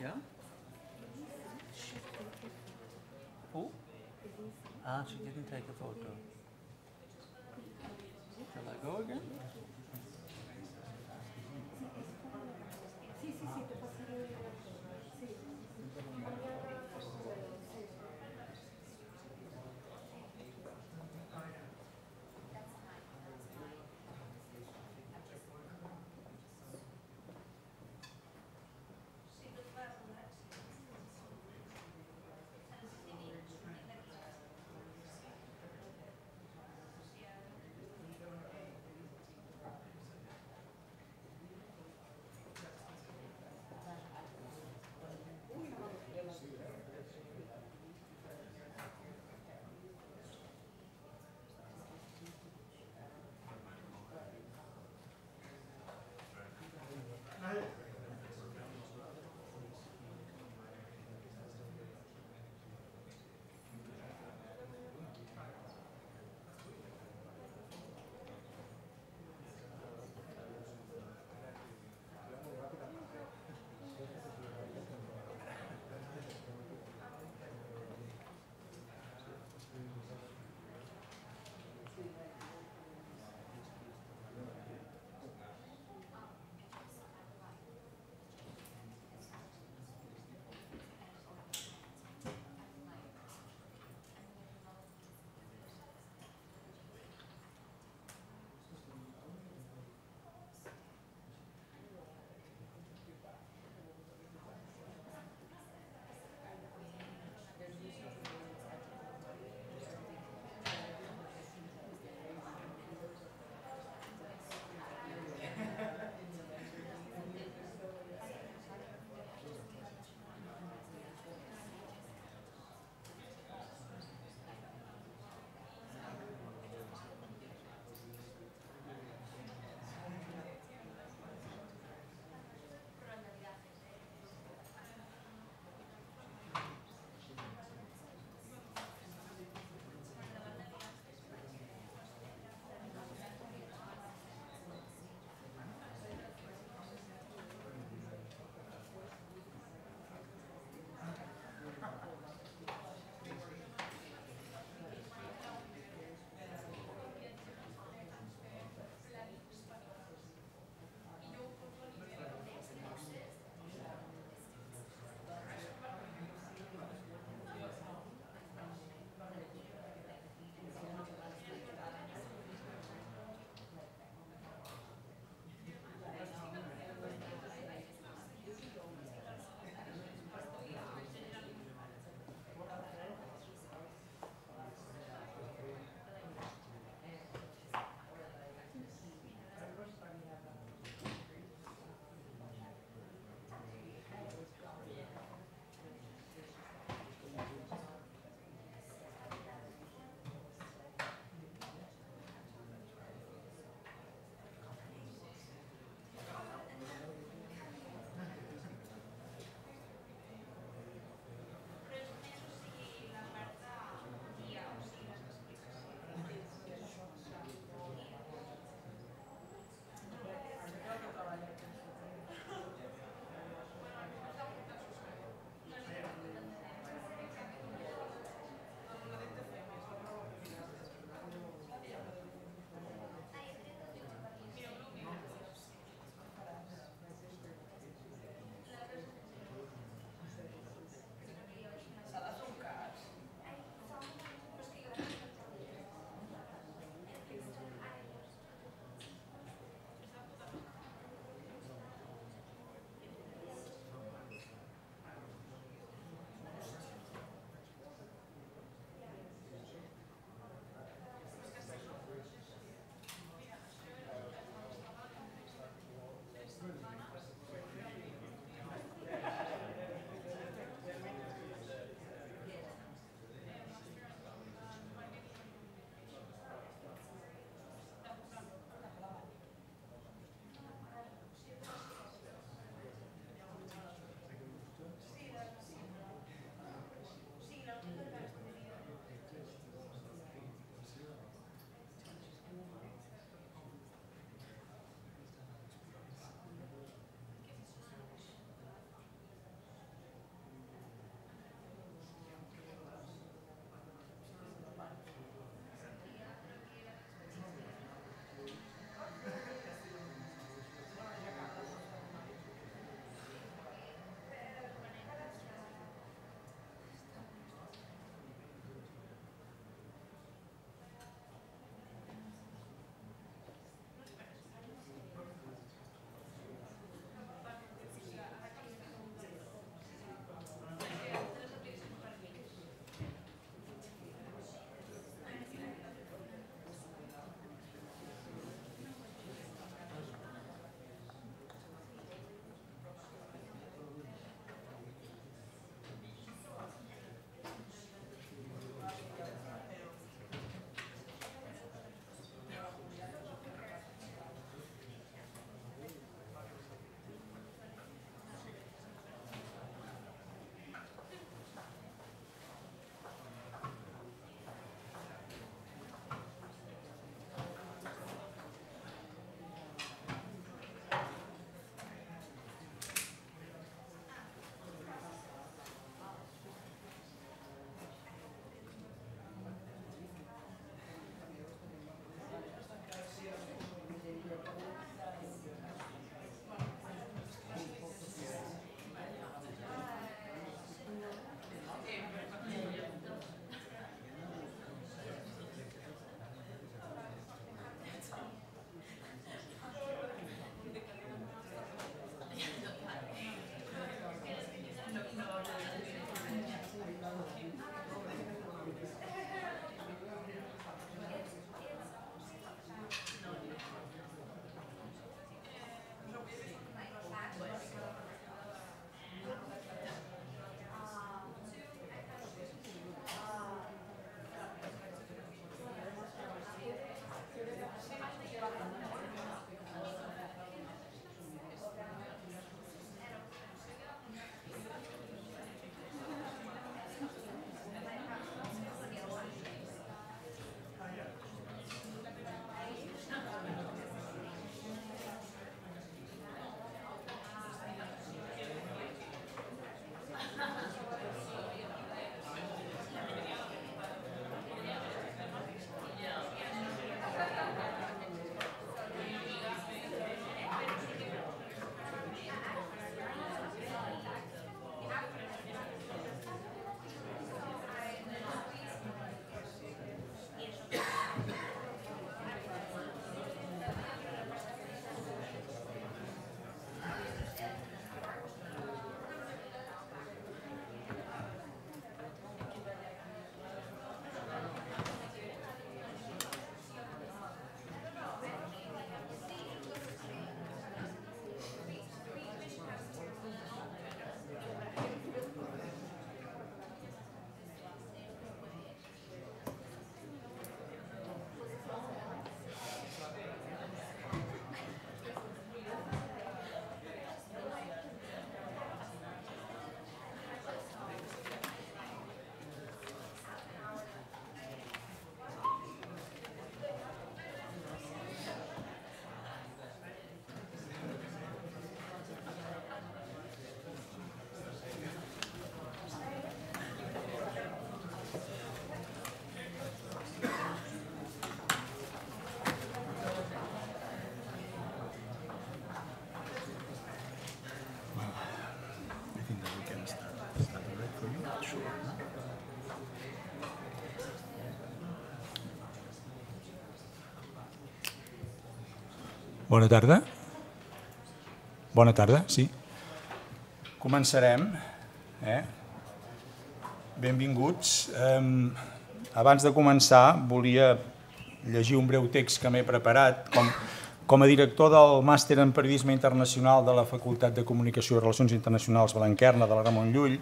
Yeah? Who? Ah, she didn't take a photo. Shall I go again? Bona tarda. Bona tarda, sí. Començarem. Benvinguts. Abans de començar, volia llegir un breu text que m'he preparat. Com a director del Màster en Periodisme Internacional de la Facultat de Comunicació i Relacions Internacionals Blanquerna de la Ramon Llull,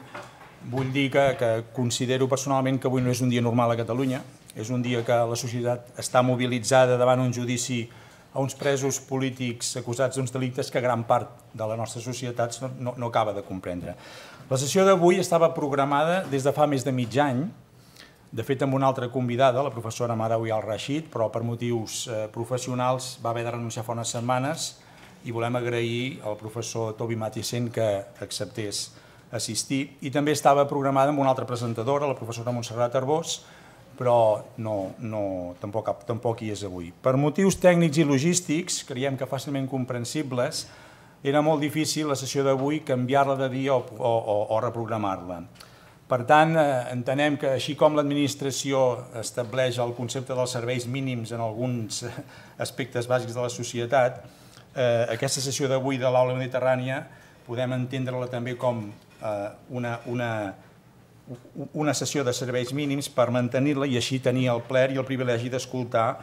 vull dir que considero personalment que avui no és un dia normal a Catalunya. És un dia que la societat està mobilitzada davant un judici a uns presos polítics acusats d'uns delictes que gran part de la nostra societat no acaba de comprendre. La sessió d'avui estava programada des de fa més de mig any, de fet amb una altra convidada, la professora Madawi al-Rashid, però per motius professionals va haver de renunciar fa unes setmanes i volem agrair al professor Toby Matthiesen que acceptés assistir. I també estava programada amb una altra presentadora, la professora Montserrat Arbós, però tampoc hi és avui. Per motius tècnics i logístics, creiem que fàcilment comprensibles, era molt difícil la sessió d'avui canviar-la de dia o reprogramar-la. Per tant, entenem que així com l'administració estableix el concepte dels serveis mínims en alguns aspectes bàsics de la societat, aquesta sessió d'avui de l'Aula Mediterrània podem entendre-la també com una sessió de serveis mínims per mantenir-la i així tenir el plaer i el privilegi d'escoltar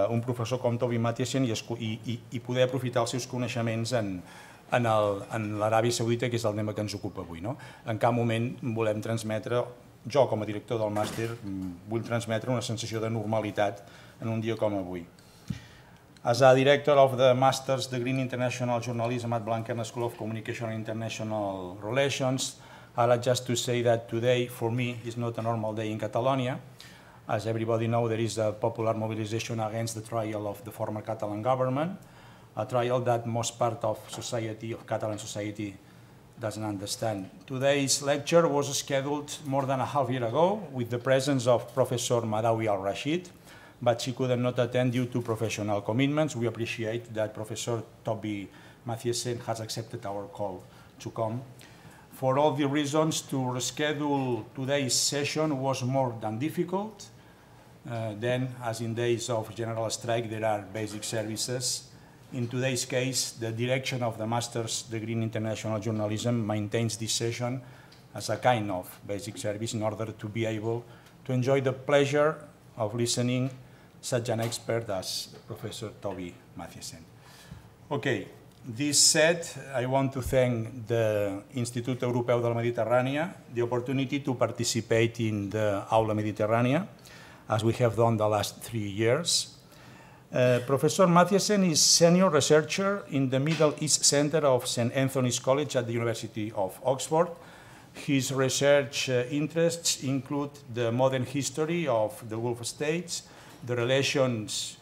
un professor com Toby Matthiesen i poder aprofitar els seus coneixements en l'Aràbia Saudita, que és el tema que ens ocupa avui. En cap moment volem transmetre, jo com a director del màster, vull transmetre una sensació de normalitat en un dia com avui. As a director of the Master's Degree in International Journalism at Blanquerna School of Communication and International Relations, I'd like just to say that today, for me, is not a normal day in Catalonia. As everybody knows, there is a popular mobilization against the trial of the former Catalan government, a trial that most part of Catalan society doesn't understand. Today's lecture was scheduled more than a half year ago with the presence of Professor Madawi al-Rashid, but she could not attend due to professional commitments. We appreciate that Professor Toby Matthiesen has accepted our call to come. For all the reasons, to reschedule today's session was more than difficult. Then, as in days of general strike, there are basic services. In today's case, the direction of the Master's Degree in International Journalism maintains this session as a kind of basic service in order to be able to enjoy the pleasure of listening such an expert as Professor Toby Matthiesen. Okay, this said, I want to thank the Institut Europeu de la Mediterrània the opportunity to participate in the Aula Mediterrània, as we have done the last 3 years. Professor Matthiesen is senior researcher in the Middle East Center of St. Anthony's College at the University of Oxford. His research interests include the modern history of the Gulf states, the relations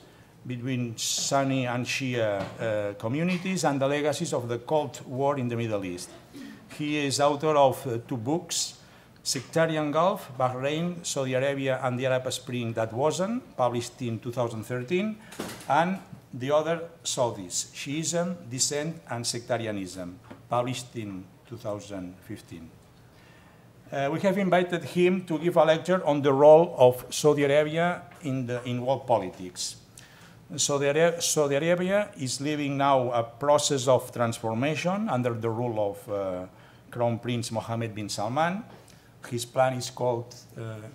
between Sunni and Shia communities, and the legacies of the Cold War in the Middle East. He is author of 2 books, Sectarian Gulf, Bahrain, Saudi Arabia, and the Arab Spring That Wasn't, published in 2013, and the other Saudis, Shiism, Dissent, and Sectarianism, published in 2015. We have invited him to give a lecture on the role of Saudi Arabia in world politics. Saudi Arabia is living now a process of transformation under the rule of Crown Prince Mohammed bin Salman. His plan is called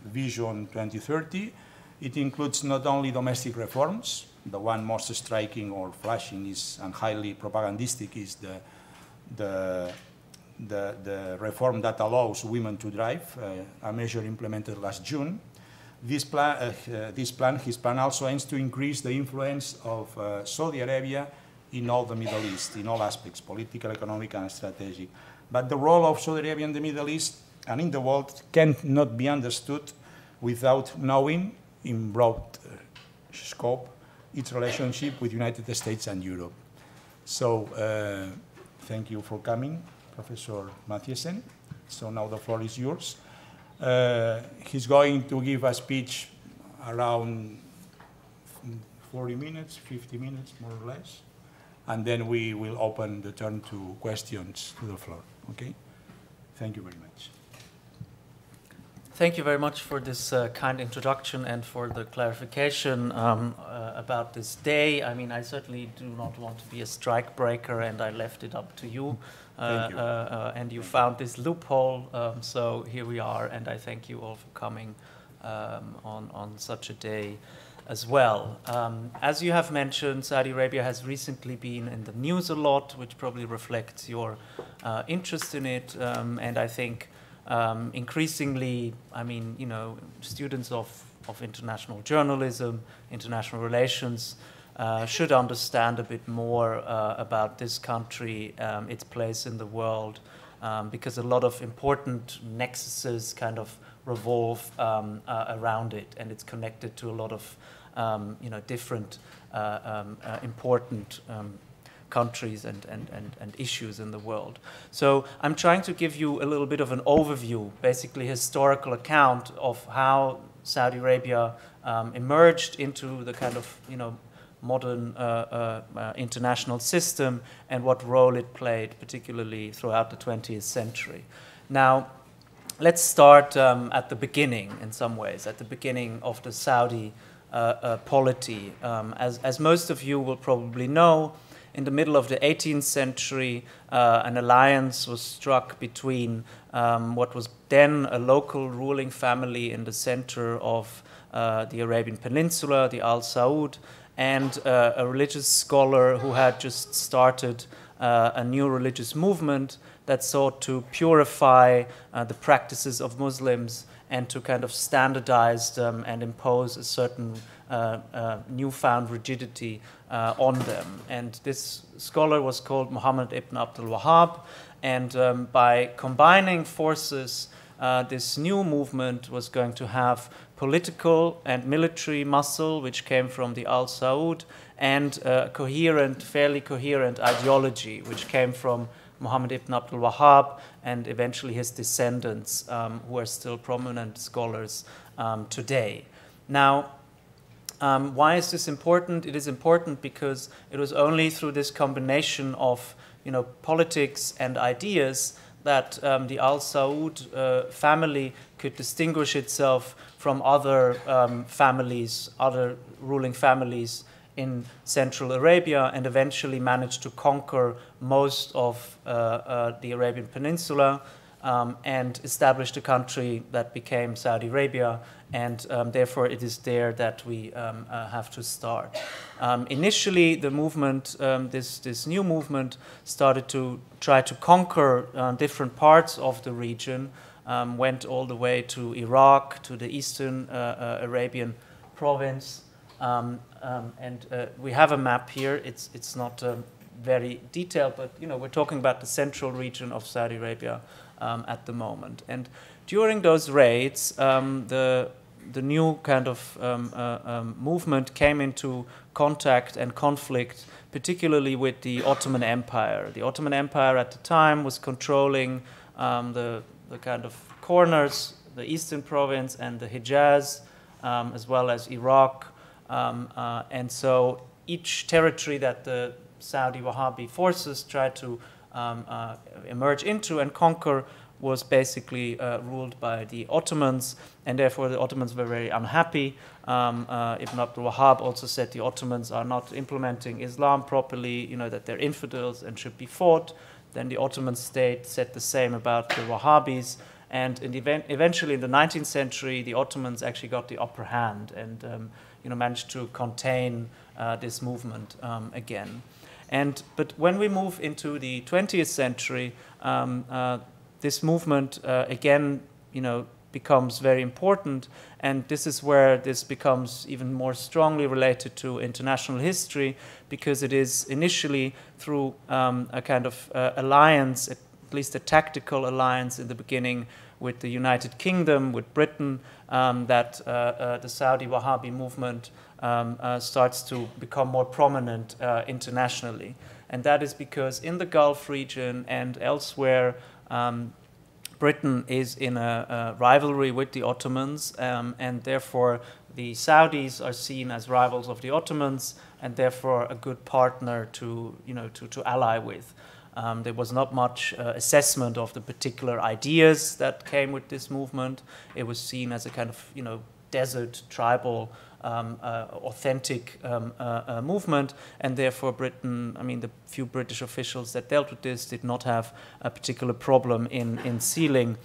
Vision 2030. It includes not only domestic reforms, the one most striking or flashing and highly propagandistic is the reform that allows women to drive, a measure implemented last June. His plan also aims to increase the influence of Saudi Arabia in all the Middle East, in all aspects, political, economic, and strategic. But the role of Saudi Arabia in the Middle East and in the world cannot be understood without knowing, in broad scope, its relationship with the United States and Europe. So, thank you for coming, Professor Matthiesen. So now the floor is yours. He's going to give a speech around 40 minutes, 50 minutes, more or less. And then we will open the turn to questions to the floor, okay? Thank you very much. Thank you very much for this kind introduction and for the clarification about this day. I mean, I certainly do not want to be a strike breaker, and I left it up to you. Thank you. And you found this loophole, so here we are, and I thank you all for coming on such a day as well. As you have mentioned, Saudi Arabia has recently been in the news a lot, which probably reflects your interest in it, and I think increasingly, I mean, you know, students of international journalism, international relations, should understand a bit more about this country, its place in the world, because a lot of important nexuses kind of revolve around it, and it's connected to a lot of you know, different important countries and issues in the world. So I'm trying to give you a little bit of an overview, basically historical account of how Saudi Arabia emerged into the kind of, you know, modern international system and what role it played, particularly throughout the 20th century. Now, let's start at the beginning in some ways, at the beginning of the Saudi polity. As most of you will probably know, in the middle of the 18th century, an alliance was struck between what was then a local ruling family in the center of the Arabian Peninsula, the Al Saud, and a religious scholar who had just started a new religious movement that sought to purify the practices of Muslims and to kind of standardize them and impose a certain newfound rigidity on them. And this scholar was called Muhammad ibn Abdul Wahhab, and by combining forces, this new movement was going to have political and military muscle, which came from the Al Saud, and coherent, fairly coherent ideology, which came from Muhammad ibn Abdul Wahhab and eventually his descendants, who are still prominent scholars today. Now, why is this important? It is important because it was only through this combination of, you know, politics and ideas that the Al Saud family could distinguish itself from other families, other ruling families in Central Arabia, and eventually managed to conquer most of the Arabian Peninsula and established a country that became Saudi Arabia, and therefore it is there that we have to start. Initially, the movement, this new movement, started to try to conquer different parts of the region, went all the way to Iraq, to the eastern Arabian province, and we have a map here. It's not very detailed, but you know, we're talking about the central region of Saudi Arabia at the moment. And during those raids, the new kind of movement came into contact and conflict, particularly with the Ottoman Empire. The Ottoman Empire at the time was controlling the kind of corners, the eastern province and the Hijaz, as well as Iraq. And so each territory that the Saudi Wahhabi forces tried to emerge into and conquer was basically ruled by the Ottomans, and therefore the Ottomans were very unhappy. Ibn Abdul Wahhab also said the Ottomans are not implementing Islam properly, you know, that they're infidels and should be fought. Then the Ottoman state said the same about the Wahhabis, and eventually in the 19th century, the Ottomans actually got the upper hand and you know, managed to contain this movement again. But when we move into the 20th century, this movement again, you know, becomes very important, and this is where this becomes even more strongly related to international history, because it is initially through a kind of alliance, at least a tactical alliance in the beginning with the United Kingdom, with Britain, that the Saudi Wahhabi movement starts to become more prominent internationally. And that is because in the Gulf region and elsewhere, Britain is in a rivalry with the Ottomans, and therefore the Saudis are seen as rivals of the Ottomans, and therefore a good partner to, you know, to ally with. There was not much assessment of the particular ideas that came with this movement. It was seen as a kind of, desert tribal authentic movement, and therefore Britain, the few British officials that dealt with this did not have a particular problem in sealing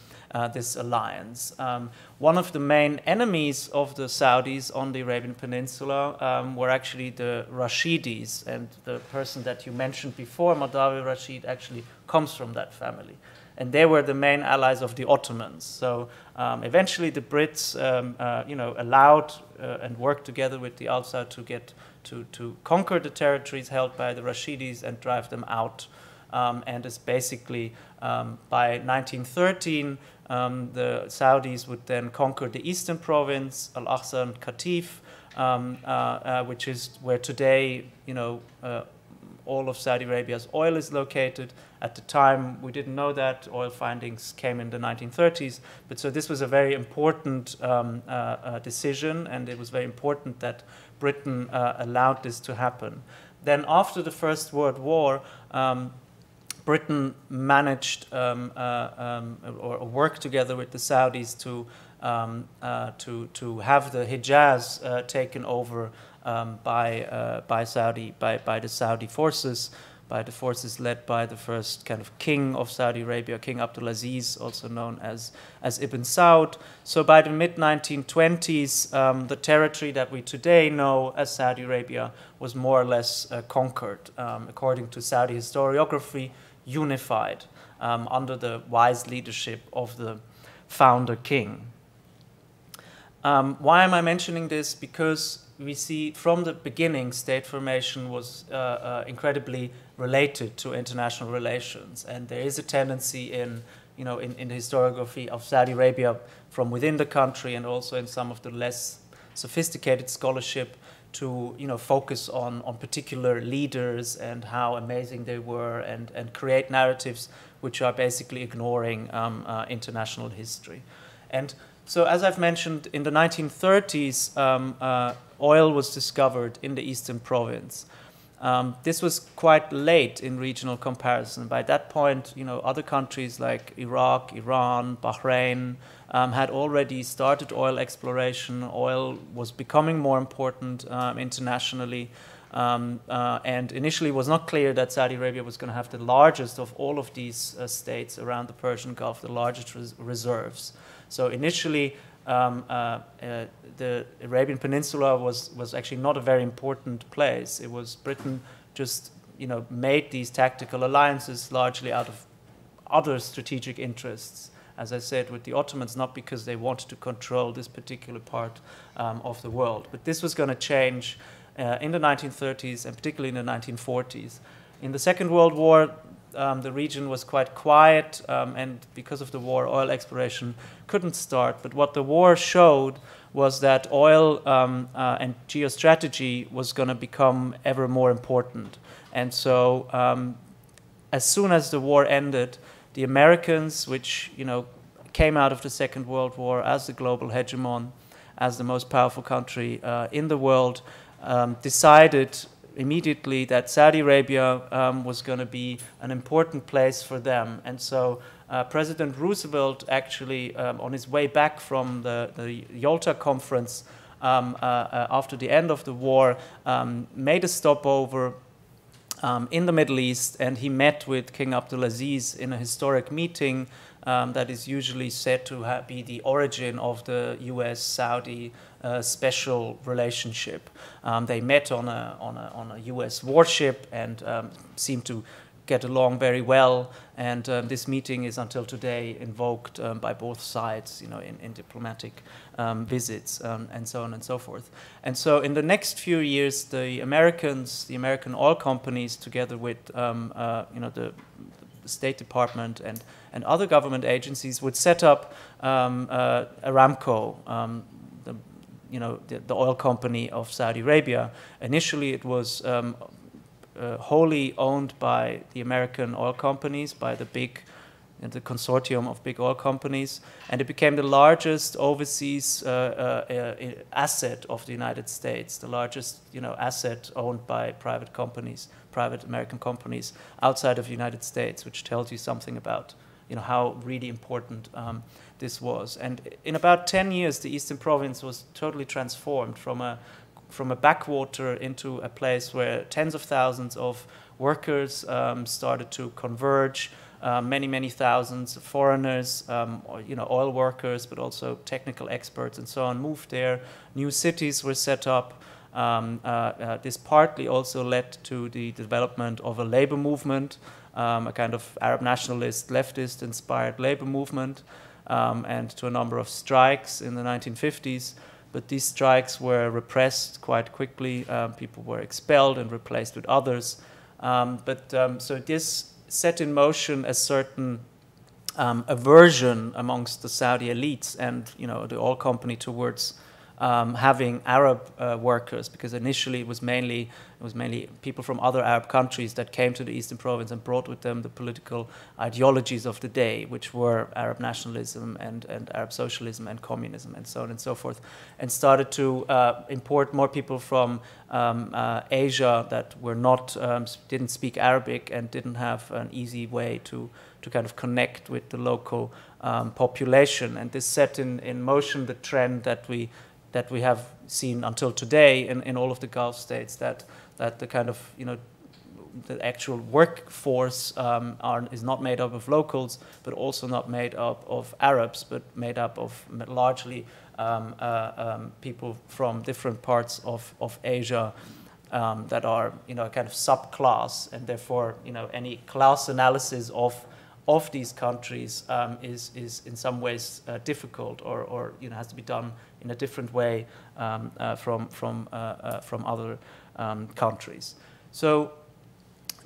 this alliance. One of the main enemies of the Saudis on the Arabian Peninsula were actually the Rashidis, and the person that you mentioned before, Madawi Rashid, actually comes from that family. And they were the main allies of the Ottomans. So eventually the Brits, allowed and worked together with the Al Saud to conquer the territories held by the Rashidis and drive them out. And it's basically by 1913, the Saudis would then conquer the eastern province, Al-Aqsa and Qatif, which is where today, all of Saudi Arabia's oil is located. At the time, we didn't know that. Oil findings came in the 1930s. But so this was a very important decision, and it was very important that Britain allowed this to happen. Then after the First World War, Britain managed or worked together with the Saudis to have the Hijaz taken over by the Saudi forces, by the forces led by the first kind of king of Saudi Arabia, King Abdulaziz, also known as Ibn Saud. So by the mid-1920s, the territory that we today know as Saudi Arabia was more or less conquered, according to Saudi historiography, unified under the wise leadership of the founder king. Why am I mentioning this? Because we see from the beginning state formation was incredibly related to international relations, and there is a tendency in the historiography of Saudi Arabia from within the country and also in some of the less sophisticated scholarship to focus on particular leaders and how amazing they were and create narratives which are basically ignoring international history. And so as I've mentioned, in the 1930s, oil was discovered in the eastern province. This was quite late in regional comparison. By that point, other countries like Iraq, Iran, Bahrain had already started oil exploration. Oil was becoming more important internationally. And initially it was not clear that Saudi Arabia was going to have the largest of all of these states around the Persian Gulf, the largest reserves. So initially, the Arabian Peninsula was actually not a very important place. It was Britain just made these tactical alliances largely out of other strategic interests, as I said, with the Ottomans, not because they wanted to control this particular part of the world. But this was going to change in the 1930s and particularly in the 1940s. In the Second World War, the region was quite quiet, and because of the war, oil exploration couldn't start. But what the war showed was that oil and geostrategy was going to become ever more important. And so as soon as the war ended, the Americans, which came out of the Second World War as the global hegemon, as the most powerful country in the world, decided immediately that Saudi Arabia was going to be an important place for them. And so President Roosevelt actually, on his way back from the Yalta conference after the end of the war, made a stopover in the Middle East, and he met with King Abdulaziz in a historic meeting that is usually said to be the origin of the US-Saudi special relationship. They met on a US warship and seemed to get along very well, and this meeting is until today invoked by both sides, in diplomatic visits and so on and so forth. And so in the next few years, the American oil companies, together with the State Department and other government agencies, would set up Aramco, the oil company of Saudi Arabia. Initially, it was wholly owned by the American oil companies, by the consortium of big oil companies, and it became the largest overseas asset of the United States, the largest asset owned by private companies, private American companies outside of the United States, which tells you something about how really important this was. And in about 10 years, the Eastern Province was totally transformed from a backwater into a place where tens of thousands of workers started to converge. Many thousands of foreigners, oil workers, but also technical experts and so on, moved there. New cities were set up. This partly also led to the development of a labor movement, a kind of Arab nationalist, leftist-inspired labor movement, and to a number of strikes in the 1950s. But these strikes were repressed quite quickly. People were expelled and replaced with others. So this set in motion a certain aversion amongst the Saudi elites and the oil company towards having Arab workers, because initially it was mainly people from other Arab countries that came to the Eastern Province and brought with them the political ideologies of the day, which were Arab nationalism and Arab socialism and communism and so on and so forth, and started to import more people from Asia that were didn't speak Arabic and didn't have an easy way to kind of connect with the local population. And this set in motion the trend that we have seen until today in all of the Gulf states, that the kind of the actual workforce is not made up of locals, but also not made up of Arabs, but made up of largely people from different parts of Asia that are a kind of subclass, and therefore any class analysis of these countries is in some ways difficult, or has to be done in a different way from other countries. So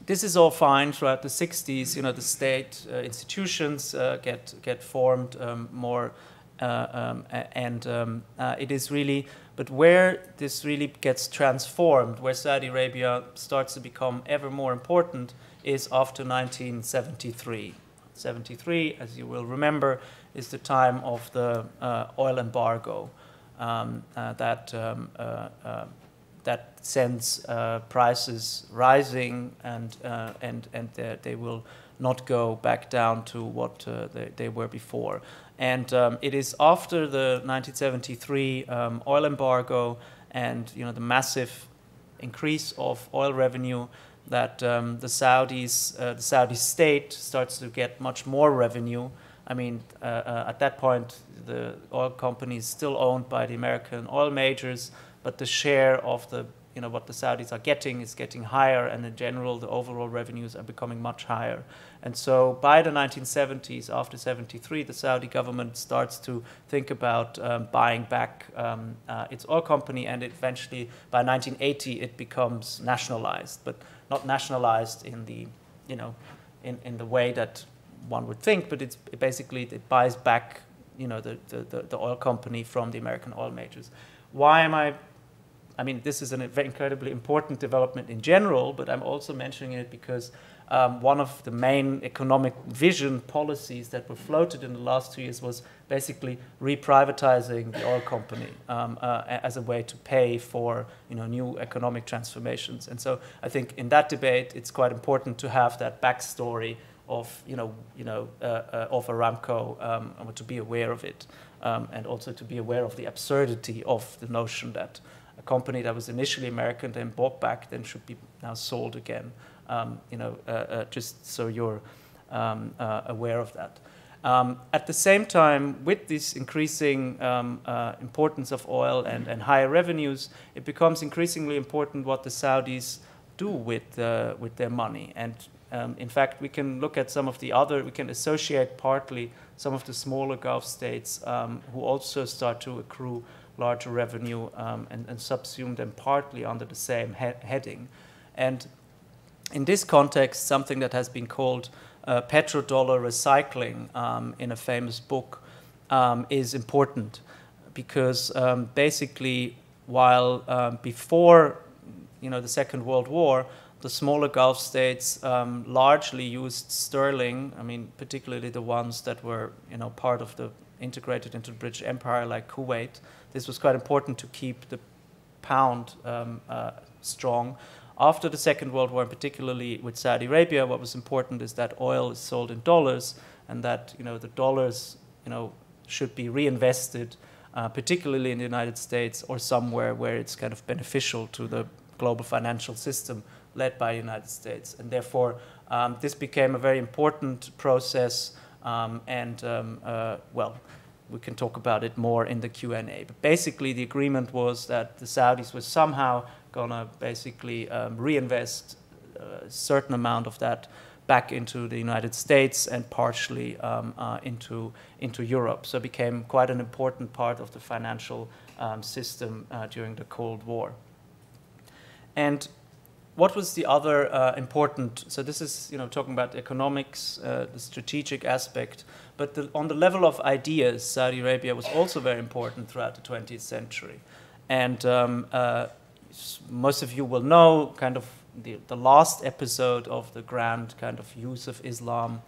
this is all fine throughout the 60s. The state institutions get formed more, and it is really. But where this really gets transformed, where Saudi Arabia starts to become ever more important, is after 1973. 73, as you will remember, is the time of the oil embargo that sends prices rising, and they will not go back down to what they were before. And it is after the 1973 oil embargo and the massive increase of oil revenue that the Saudi state starts to get much more revenue. I mean, at that point, the oil company is still owned by the American oil majors, but the share of what the Saudis are getting is getting higher, and in general, the overall revenues are becoming much higher. And so by the 1970s, after 73, the Saudi government starts to think about buying back its oil company, and eventually, by 1980, it becomes nationalized, but not nationalized in the, in the way that one would think, but it buys back, the oil company from the American oil majors. Why am I mean, this is an incredibly important development in general, but I'm also mentioning it because one of the main economic vision policies that were floated in the last 2 years was basically reprivatizing the oil company as a way to pay for new economic transformations. And so I think in that debate, it's quite important to have that backstory of of Aramco, and to be aware of it, and also to be aware of the absurdity of the notion that a company that was initially American, then bought back, then should be now sold again. Just so you're aware of that. At the same time, with this increasing importance of oil and higher revenues, it becomes increasingly important what the Saudis do with their money. And in fact, we can look at we can associate partly some of the smaller Gulf states who also start to accrue larger revenue and subsume them partly under the same heading. And in this context, something that has been called Petrodollar Recycling in a famous book is important, because basically, while before the Second World War, the smaller Gulf states largely used sterling. I mean, particularly the ones that were part of the integrated into the British Empire, like Kuwait. This was quite important to keep the pound strong. After the Second World War, and particularly with Saudi Arabia, what was important is that oil is sold in dollars, and that the dollars should be reinvested, particularly in the United States or somewhere where it's kind of beneficial to the global financial system led by the United States. And therefore, this became a very important process, well, we can talk about it more in the Q&A. But basically, the agreement was that the Saudis were somehow going to basically reinvest a certain amount of that back into the United States and partially into Europe. So it became quite an important part of the financial system during the Cold War. And what was the other important, so this is talking about economics, the strategic aspect, but on the level of ideas, Saudi Arabia was also very important throughout the 20th century. And most of you will know kind of the last episode of the grand kind of use of Islam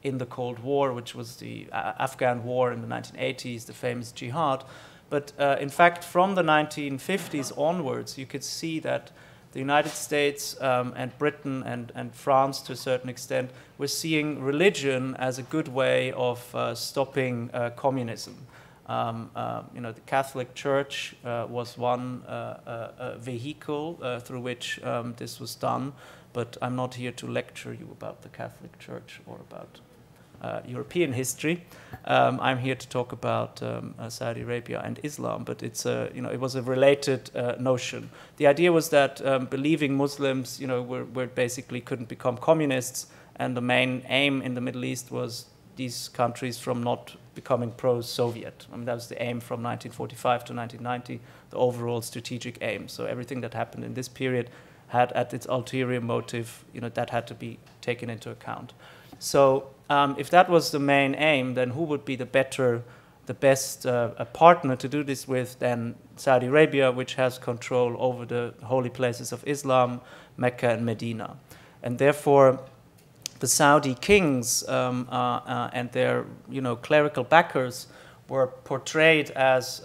in the Cold War, which was the Afghan War in the 1980s, the famous jihad. But in fact, from the 1950s onwards, you could see that the United States and Britain and France, to a certain extent, were seeing religion as a good way of stopping communism. The Catholic Church was one vehicle through which this was done, but I'm not here to lecture you about the Catholic Church or about European history. I'm here to talk about Saudi Arabia and Islam, but it's it was a related notion. The idea was that believing Muslims, were basically couldn't become communists, and the main aim in the Middle East was these countries from not becoming pro-Soviet. I mean, that was the aim from 1945 to 1990, the overall strategic aim. So everything that happened in this period had at its ulterior motive, that had to be taken into account. So if that was the main aim, then who would be the best partner to do this with than Saudi Arabia, which has control over the holy places of Islam, Mecca and Medina. And therefore, the Saudi kings and their clerical backers were portrayed as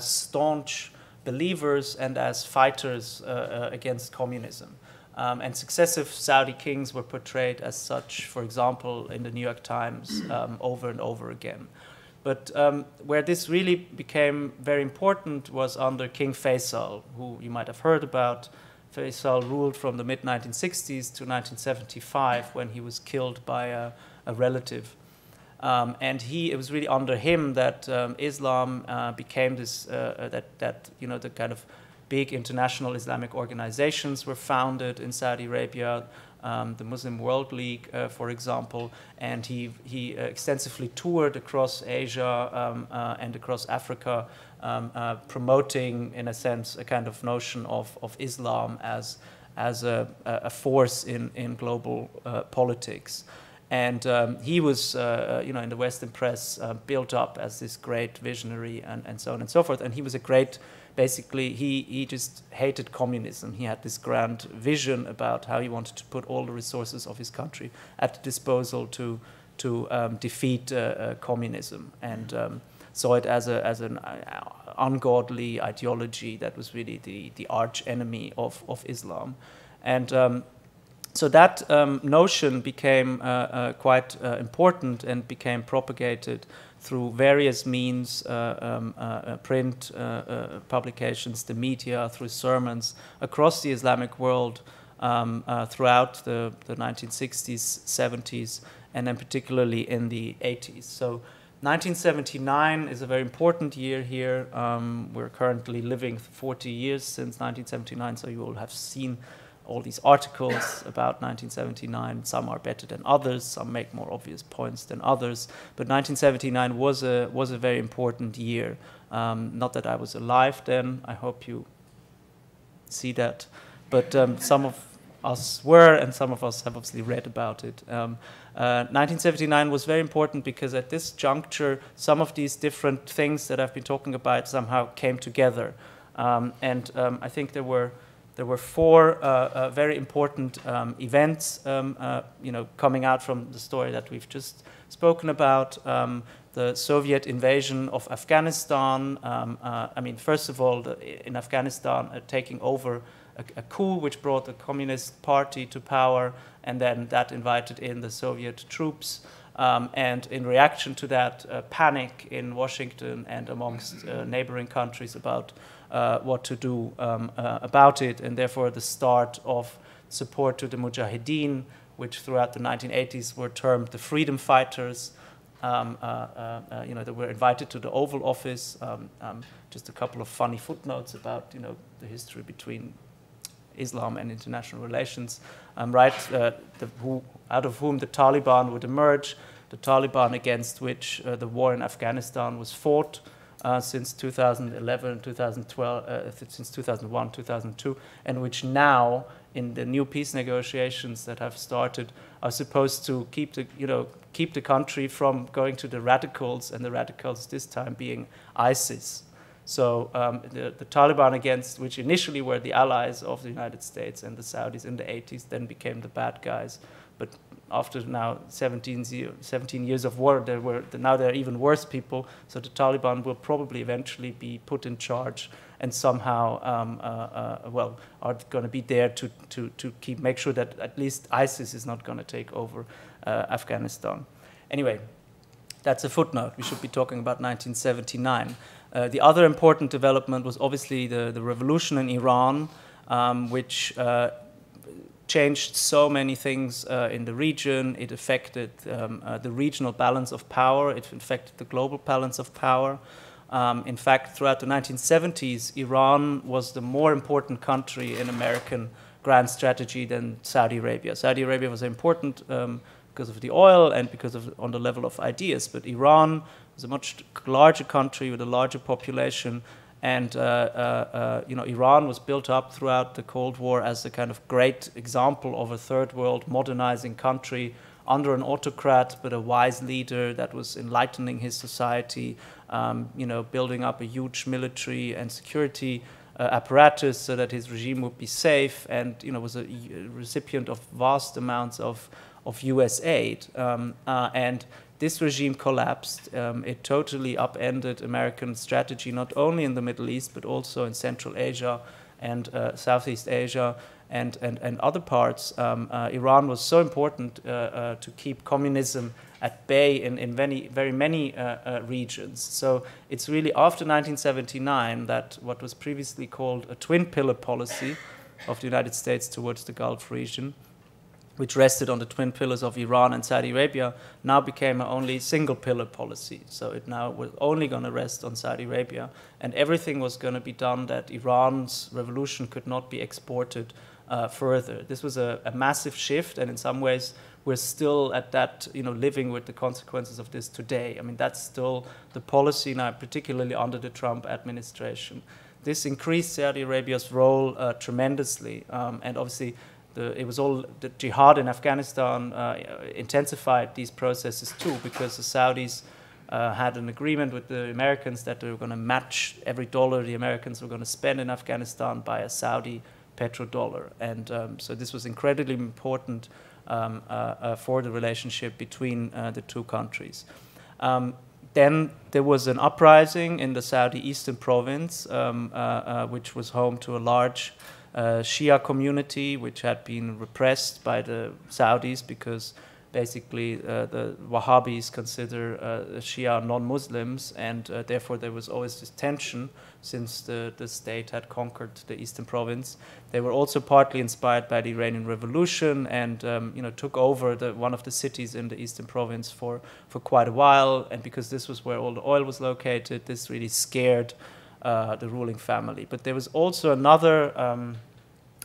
staunch believers and as fighters against communism. And successive Saudi kings were portrayed as such, for example, in the New York Times over and over again. But where this really became very important was under King Faisal, who you might have heard about. Faisal ruled from the mid-1960s to 1975 when he was killed by a relative. And it was really under him that Islam became this, the kind of big international Islamic organizations were founded in Saudi Arabia, the Muslim World League, for example, and he extensively toured across Asia and across Africa, promoting, in a sense, a kind of notion of Islam as a force in global politics. And he was, in the Western press, built up as this great visionary and so on and so forth. And he was a great, basically, he just hated communism. He had this grand vision about how he wanted to put all the resources of his country at the disposal to defeat communism, and saw it as an ungodly ideology that was really the arch enemy of Islam. And so that notion became quite important and became propagated through various means, print publications, the media, through sermons across the Islamic world throughout the 1960s, 70s, and then particularly in the 80s. So 1979 is a very important year here. We're currently living 40 years since 1979, so you will have seen all these articles about 1979. Some are better than others, some make more obvious points than others. But 1979 was a very important year. Not that I was alive then, I hope you see that. But some of us were, and some of us have obviously read about it. 1979 was very important because at this juncture, some of these different things that I've been talking about somehow came together. And I think there were four very important events, coming out from the story that we've just spoken about. The Soviet invasion of Afghanistan. First of all, in Afghanistan, taking over a coup which brought the Communist Party to power, and then that invited in the Soviet troops. And in reaction to that, panic in Washington and amongst neighboring countries about what to do about it, and therefore the start of support to the Mujahideen, which throughout the 1980s were termed the freedom fighters. They were invited to the Oval Office. Just a couple of funny footnotes about the history between Islam and international relations. Out of whom the Taliban would emerge. The Taliban against which the war in Afghanistan was fought since 2011, 2012, since 2001, 2002, and which now, in the new peace negotiations that have started, are supposed to keep the country from going to the radicals, and the radicals this time being ISIS. So the Taliban, against which initially were the allies of the United States and the Saudis in the 80s, then became the bad guys. But after now 17 years of war, now there are even worse people. So the Taliban will probably eventually be put in charge, and somehow are going to be there to make sure that at least ISIS is not going to take over Afghanistan. Anyway, that's a footnote. We should be talking about 1979. The other important development was obviously the revolution in Iran, which changed so many things in the region. It affected the regional balance of power. It affected the global balance of power. In fact, throughout the 1970s, Iran was the more important country in American grand strategy than Saudi Arabia. Saudi Arabia was important because of the oil and because of on the level of ideas, but Iran was a much larger country with a larger population, and Iran was built up throughout the Cold War as a kind of great example of a third world modernizing country under an autocrat, but a wise leader that was enlightening his society, building up a huge military and security apparatus so that his regime would be safe, and was a recipient of vast amounts of US aid. And this regime collapsed. It totally upended American strategy, not only in the Middle East, but also in Central Asia and Southeast Asia and other parts. Iran was so important to keep communism at bay in very many regions. So it's really after 1979 that what was previously called a twin pillar policy of the United States towards the Gulf region, which rested on the twin pillars of Iran and Saudi Arabia, now became an only single pillar policy. So it now was only going to rest on Saudi Arabia, and everything was going to be done that Iran's revolution could not be exported further. This was a massive shift, and in some ways we're still at that, living with the consequences of this today. I mean, that's still the policy now, particularly under the Trump administration. This increased Saudi Arabia's role tremendously, and obviously the jihad in Afghanistan intensified these processes too, because the Saudis had an agreement with the Americans that they were going to match every dollar the Americans were going to spend in Afghanistan by a Saudi petrodollar. And so this was incredibly important for the relationship between the two countries. Then there was an uprising in the Saudi eastern province, which was home to a large Shia community, which had been repressed by the Saudis because basically the Wahhabis consider Shia non-Muslims, and therefore there was always this tension since the state had conquered the eastern province. They were also partly inspired by the Iranian Revolution and took over one of the cities in the eastern province for quite a while, and because this was where all the oil was located, this really scared the ruling family. But there was also another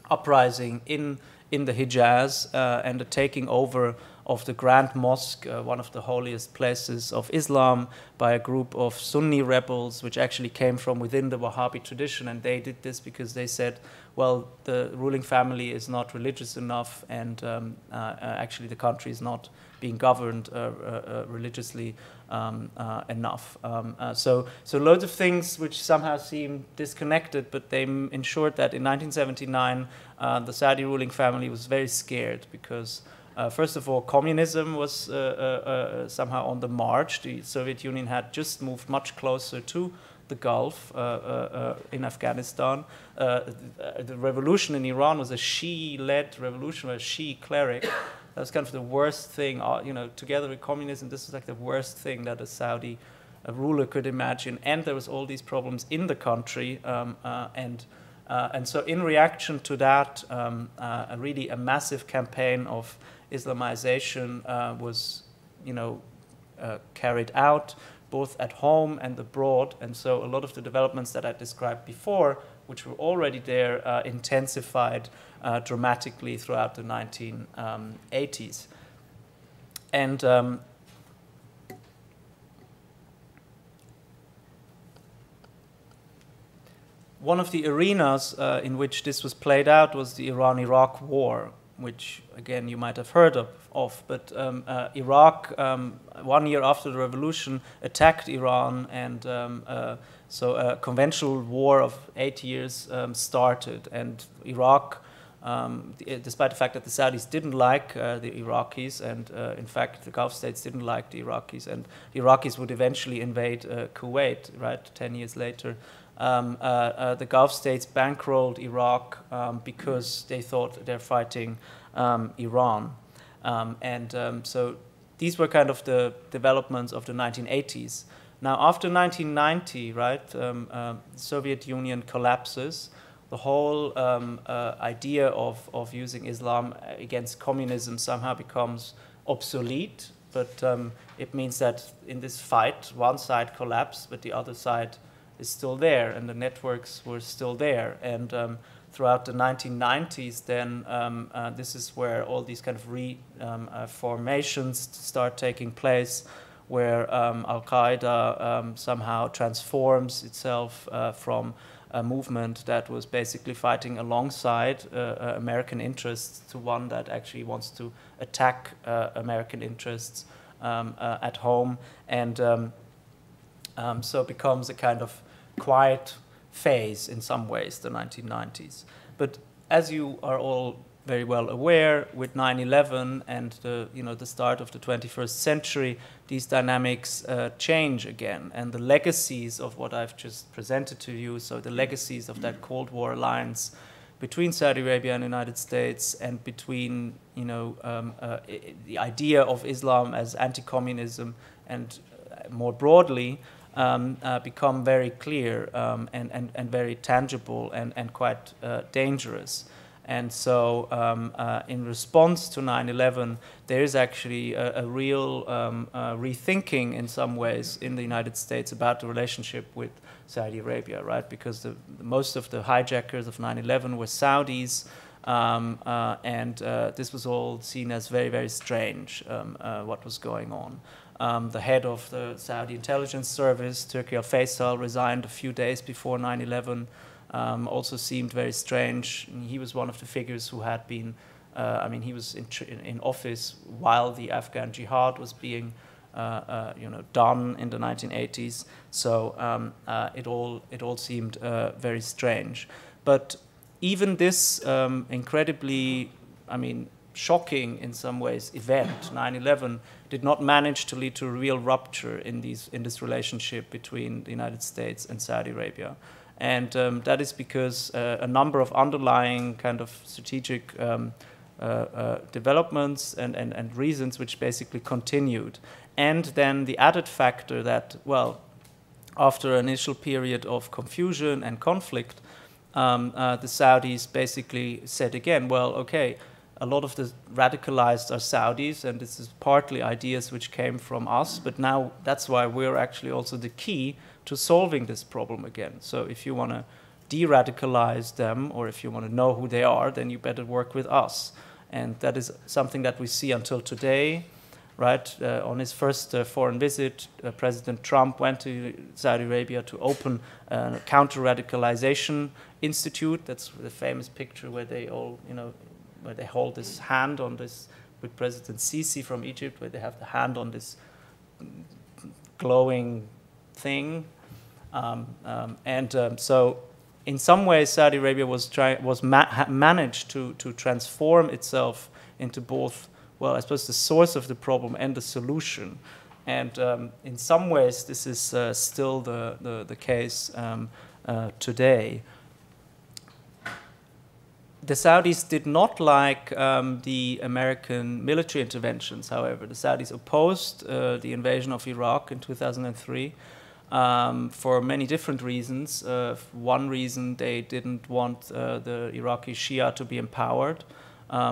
uprising in the Hijaz and the taking over of the Grand Mosque, one of the holiest places of Islam, by a group of Sunni rebels, which actually came from within the Wahhabi tradition. And they did this because they said, well, the ruling family is not religious enough, and actually the country is not being governed religiously enough. So loads of things which somehow seem disconnected, but they ensured that in 1979 the Saudi ruling family was very scared because first of all, communism was somehow on the march. The Soviet Union had just moved much closer to the Gulf in Afghanistan. The revolution in Iran was a Shia-led revolution, a Shia cleric. That was kind of the worst thing, together with communism, this was like the worst thing that a Saudi ruler could imagine. And there was all these problems in the country, and so in reaction to that, really a massive campaign of Islamization was, carried out, both at home and abroad. And so a lot of the developments that I described before, which were already there, intensified dramatically throughout the 1980s. And one of the arenas in which this was played out was the Iran-Iraq War, which, again, you might have heard of. But Iraq, 1 year after the revolution, attacked Iran, and so a conventional war of 8 years started. And Iraq, despite the fact that the Saudis didn't like the Iraqis, and in fact the Gulf states didn't like the Iraqis, and the Iraqis would eventually invade Kuwait, right, 10 years later. The Gulf states bankrolled Iraq because they thought they're fighting Iran. So these were kind of the developments of the 1980s. Now, after 1990, right, the Soviet Union collapses. The whole idea of using Islam against communism somehow becomes obsolete, but it means that in this fight, one side collapsed, but the other side is still there, and the networks were still there. And throughout the 1990s, then this is where all these kind of formations start taking place, where Al-Qaeda somehow transforms itself from a movement that was basically fighting alongside American interests to one that actually wants to attack American interests at home, and so it becomes a kind of quiet phase in some ways, the 1990s. But as you are all very well aware, with 9/11 and the start of the 21st century, these dynamics change again, and the legacies of what I've just presented to you, so the legacies of that Cold War alliance between Saudi Arabia and the United States, and between the idea of Islam as anti-communism and more broadly, become very clear and very tangible and quite dangerous. And so in response to 9/11, there is actually a real rethinking in some ways in the United States about the relationship with Saudi Arabia, right? Because most of the hijackers of 9/11 were Saudis, and this was all seen as very, very strange, what was going on. The head of the Saudi intelligence service, Turki al-Faisal, resigned a few days before 9/11. Also seemed very strange. He was one of the figures who had been, he was in office while the Afghan jihad was being, done in the 1980s. So it all seemed very strange. But even this incredibly, shocking in some ways event, 9/11, did not manage to lead to a real rupture in this relationship between the United States and Saudi Arabia. And that is because a number of underlying kind of strategic developments and reasons which basically continued. And then the added factor that, well, after an initial period of confusion and conflict, the Saudis basically said again, well, okay, a lot of the radicalized are Saudis, and this is partly ideas which came from us, but now that's why we're actually also the key to solving this problem again. So if you want to de-radicalize them, or if you want to know who they are, then you better work with us. And that is something that we see until today, right? On his first foreign visit, President Trump went to Saudi Arabia to open a counter-radicalization institute. That's the famous picture where they all, where they hold this hand on this, with President Sisi from Egypt, where they have the hand on this glowing thing. So in some ways, Saudi Arabia managed to transform itself into both, well, I suppose the source of the problem and the solution. And in some ways, this is still the case today. The Saudis did not like the American military interventions, however. The Saudis opposed the invasion of Iraq in 2003 for many different reasons. One reason, they didn't want the Iraqi Shia to be empowered,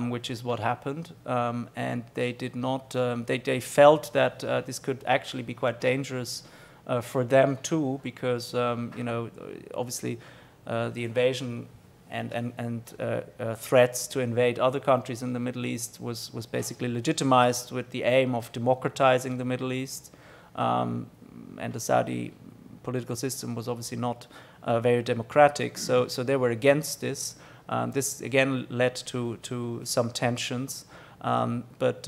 which is what happened. And they did not, they felt that this could actually be quite dangerous for them too, because, you know, obviously the invasion and threats to invade other countries in the Middle East was basically legitimized with the aim of democratizing the Middle East. And the Saudi political system was obviously not very democratic, so they were against this. This again led to some tensions, but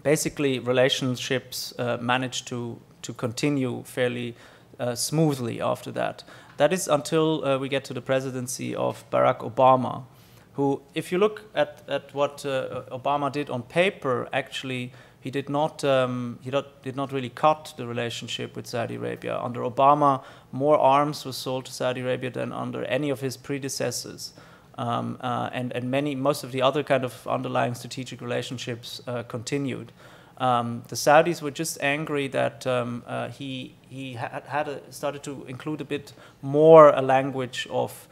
basically relationships managed to continue fairly smoothly after that. That is until we get to the presidency of Barack Obama, who, if you look at what Obama did on paper, actually he did not really cut the relationship with Saudi Arabia. Under Obama, more arms was sold to Saudi Arabia than under any of his predecessors, and most of the other kind of underlying strategic relationships continued. The Saudis were just angry that he started to include a bit more a language of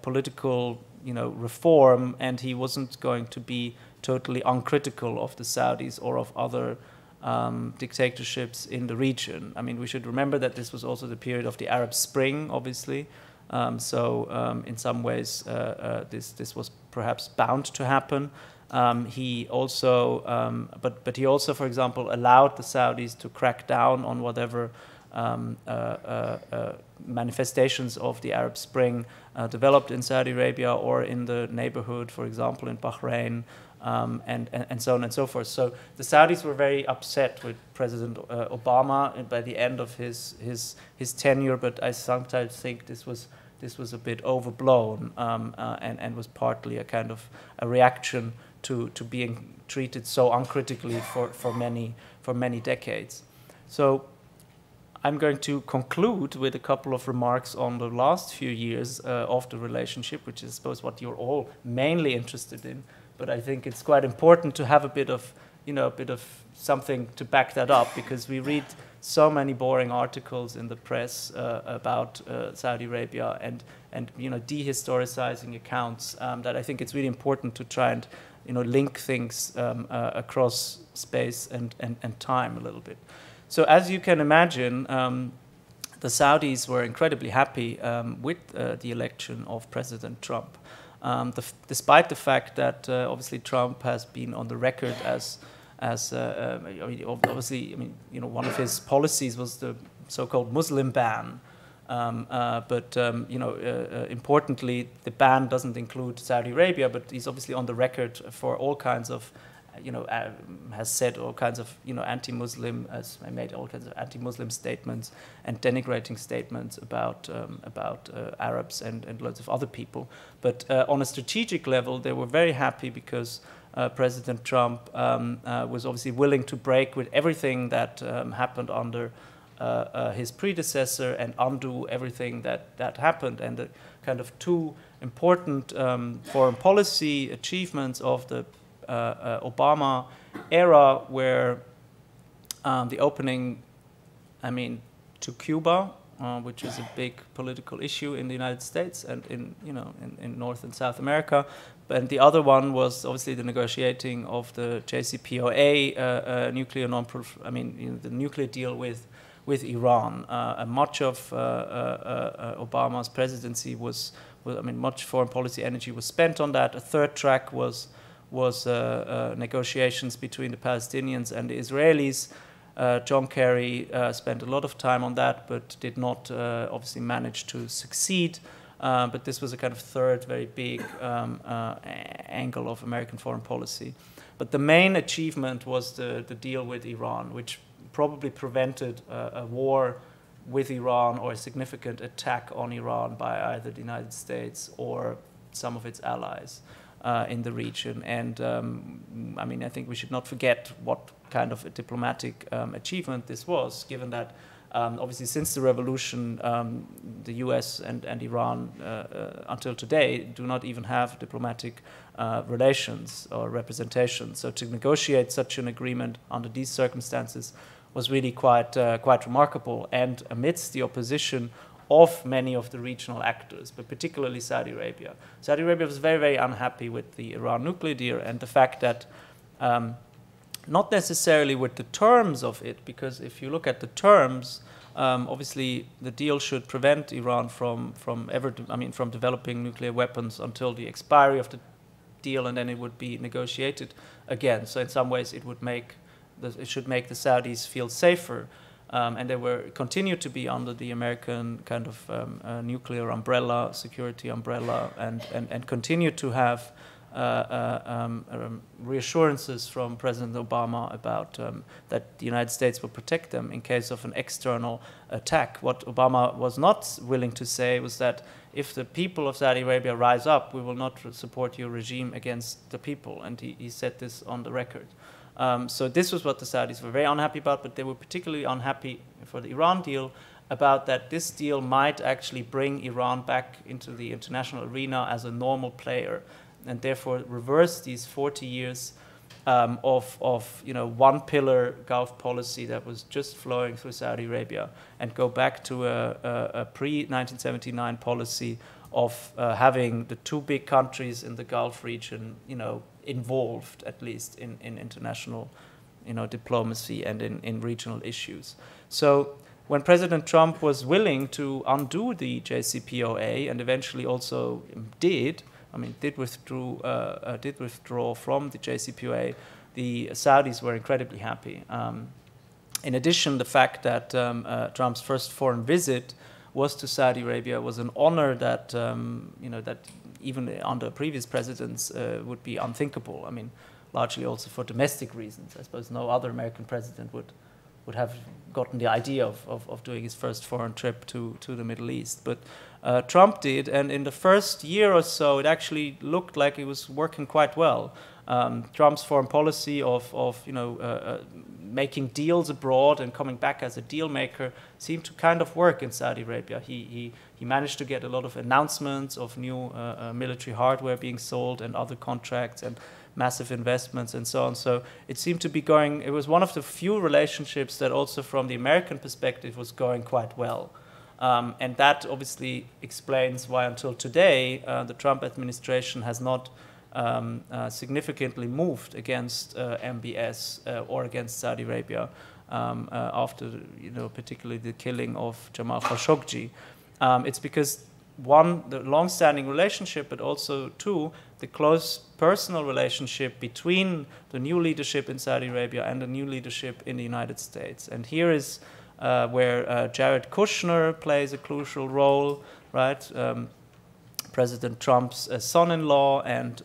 political, you know, reform, and he wasn't going to be totally uncritical of the Saudis or of other dictatorships in the region. I mean, we should remember that this was also the period of the Arab Spring, obviously. So in some ways, this was perhaps bound to happen. He also, but he also, for example, allowed the Saudis to crack down on whatever manifestations of the Arab Spring developed in Saudi Arabia or in the neighborhood, for example, in Bahrain, and so on and so forth. So the Saudis were very upset with President Obama by the end of his tenure, but I sometimes think this was a bit overblown, and was partly a kind of a reaction to being treated so uncritically for many decades. So I'm going to conclude with a couple of remarks on the last few years of the relationship, which is, I suppose, what you're all mainly interested in. But I think it's quite important to have a bit of something to back that up, because we read so many boring articles in the press about Saudi Arabia and dehistoricizing accounts, that I think it's really important to try and link things across space and time a little bit. So as you can imagine, the Saudis were incredibly happy with the election of President Trump, despite the fact that obviously Trump has been on the record as obviously, one of his policies was the so-called Muslim ban. But importantly, the ban doesn't include Saudi Arabia, but he's obviously on the record for all kinds of, has said all kinds of, anti-Muslim, has made all kinds of anti-Muslim statements and denigrating statements about Arabs and loads of other people. But on a strategic level, they were very happy because President Trump was obviously willing to break with everything that happened under his predecessor and undo everything that happened. And the kind of two important foreign policy achievements of the Obama era were the opening, to Cuba, which is a big political issue in the United States and in North and South America. And the other one was obviously the negotiating of the JCPOA nuclear the nuclear deal with Iran. Much of Obama's presidency was much foreign policy energy was spent on that. A third track was negotiations between the Palestinians and the Israelis. John Kerry spent a lot of time on that, but did not obviously manage to succeed. But this was a kind of third very big angle of American foreign policy. But the main achievement was the deal with Iran, which probably prevented a war with Iran or a significant attack on Iran by either the United States or some of its allies. in the region. And I mean, I think we should not forget what kind of a diplomatic achievement this was, given that obviously since the revolution, the US and Iran until today do not even have diplomatic relations or representation. So to negotiate such an agreement under these circumstances was really quite remarkable, and amidst the opposition of many of the regional actors, but particularly Saudi Arabia. Saudi Arabia was very, very unhappy with the Iran nuclear deal and the fact that not necessarily with the terms of it, because if you look at the terms, obviously the deal should prevent Iran from developing nuclear weapons until the expiry of the deal, and then it would be negotiated again. So in some ways it should make the Saudis feel safer, and they continue to be under the American kind of nuclear umbrella, security umbrella, and continue to have reassurances from President Obama about that the United States will protect them in case of an external attack. What Obama was not willing to say was that if the people of Saudi Arabia rise up, we will not support your regime against the people, and he said this on the record. So this was what the Saudis were very unhappy about, but they were particularly unhappy for the Iran deal about that this deal might actually bring Iran back into the international arena as a normal player, and therefore reverse these 40 years of one pillar Gulf policy that was just flowing through Saudi Arabia, and go back to a pre-1979 policy of having the two big countries in the Gulf region, involved at least in international, diplomacy and in regional issues. So when President Trump was willing to undo the JCPOA, and eventually also did withdraw from the JCPOA, the Saudis were incredibly happy. In addition, the fact that Trump's first foreign visit was to Saudi Arabia was an honor that that even under previous presidents would be unthinkable. I mean, largely also for domestic reasons. I suppose no other American president would have gotten the idea of doing his first foreign trip to the Middle East. But Trump did, and in the first year or so, it actually looked like it was working quite well. Trump's foreign policy of making deals abroad and coming back as a deal maker seemed to kind of work in Saudi Arabia. He managed to get a lot of announcements of new military hardware being sold and other contracts and massive investments and so on. So it seemed to be going, it was one of the few relationships that also from the American perspective was going quite well. And that obviously explains why until today the Trump administration has not significantly moved against MBS or against Saudi Arabia after, particularly the killing of Jamal Khashoggi. It's because one, the long-standing relationship, but also two, the close personal relationship between the new leadership in Saudi Arabia and the new leadership in the United States. And here is where Jared Kushner plays a crucial role, right? President Trump's son-in-law and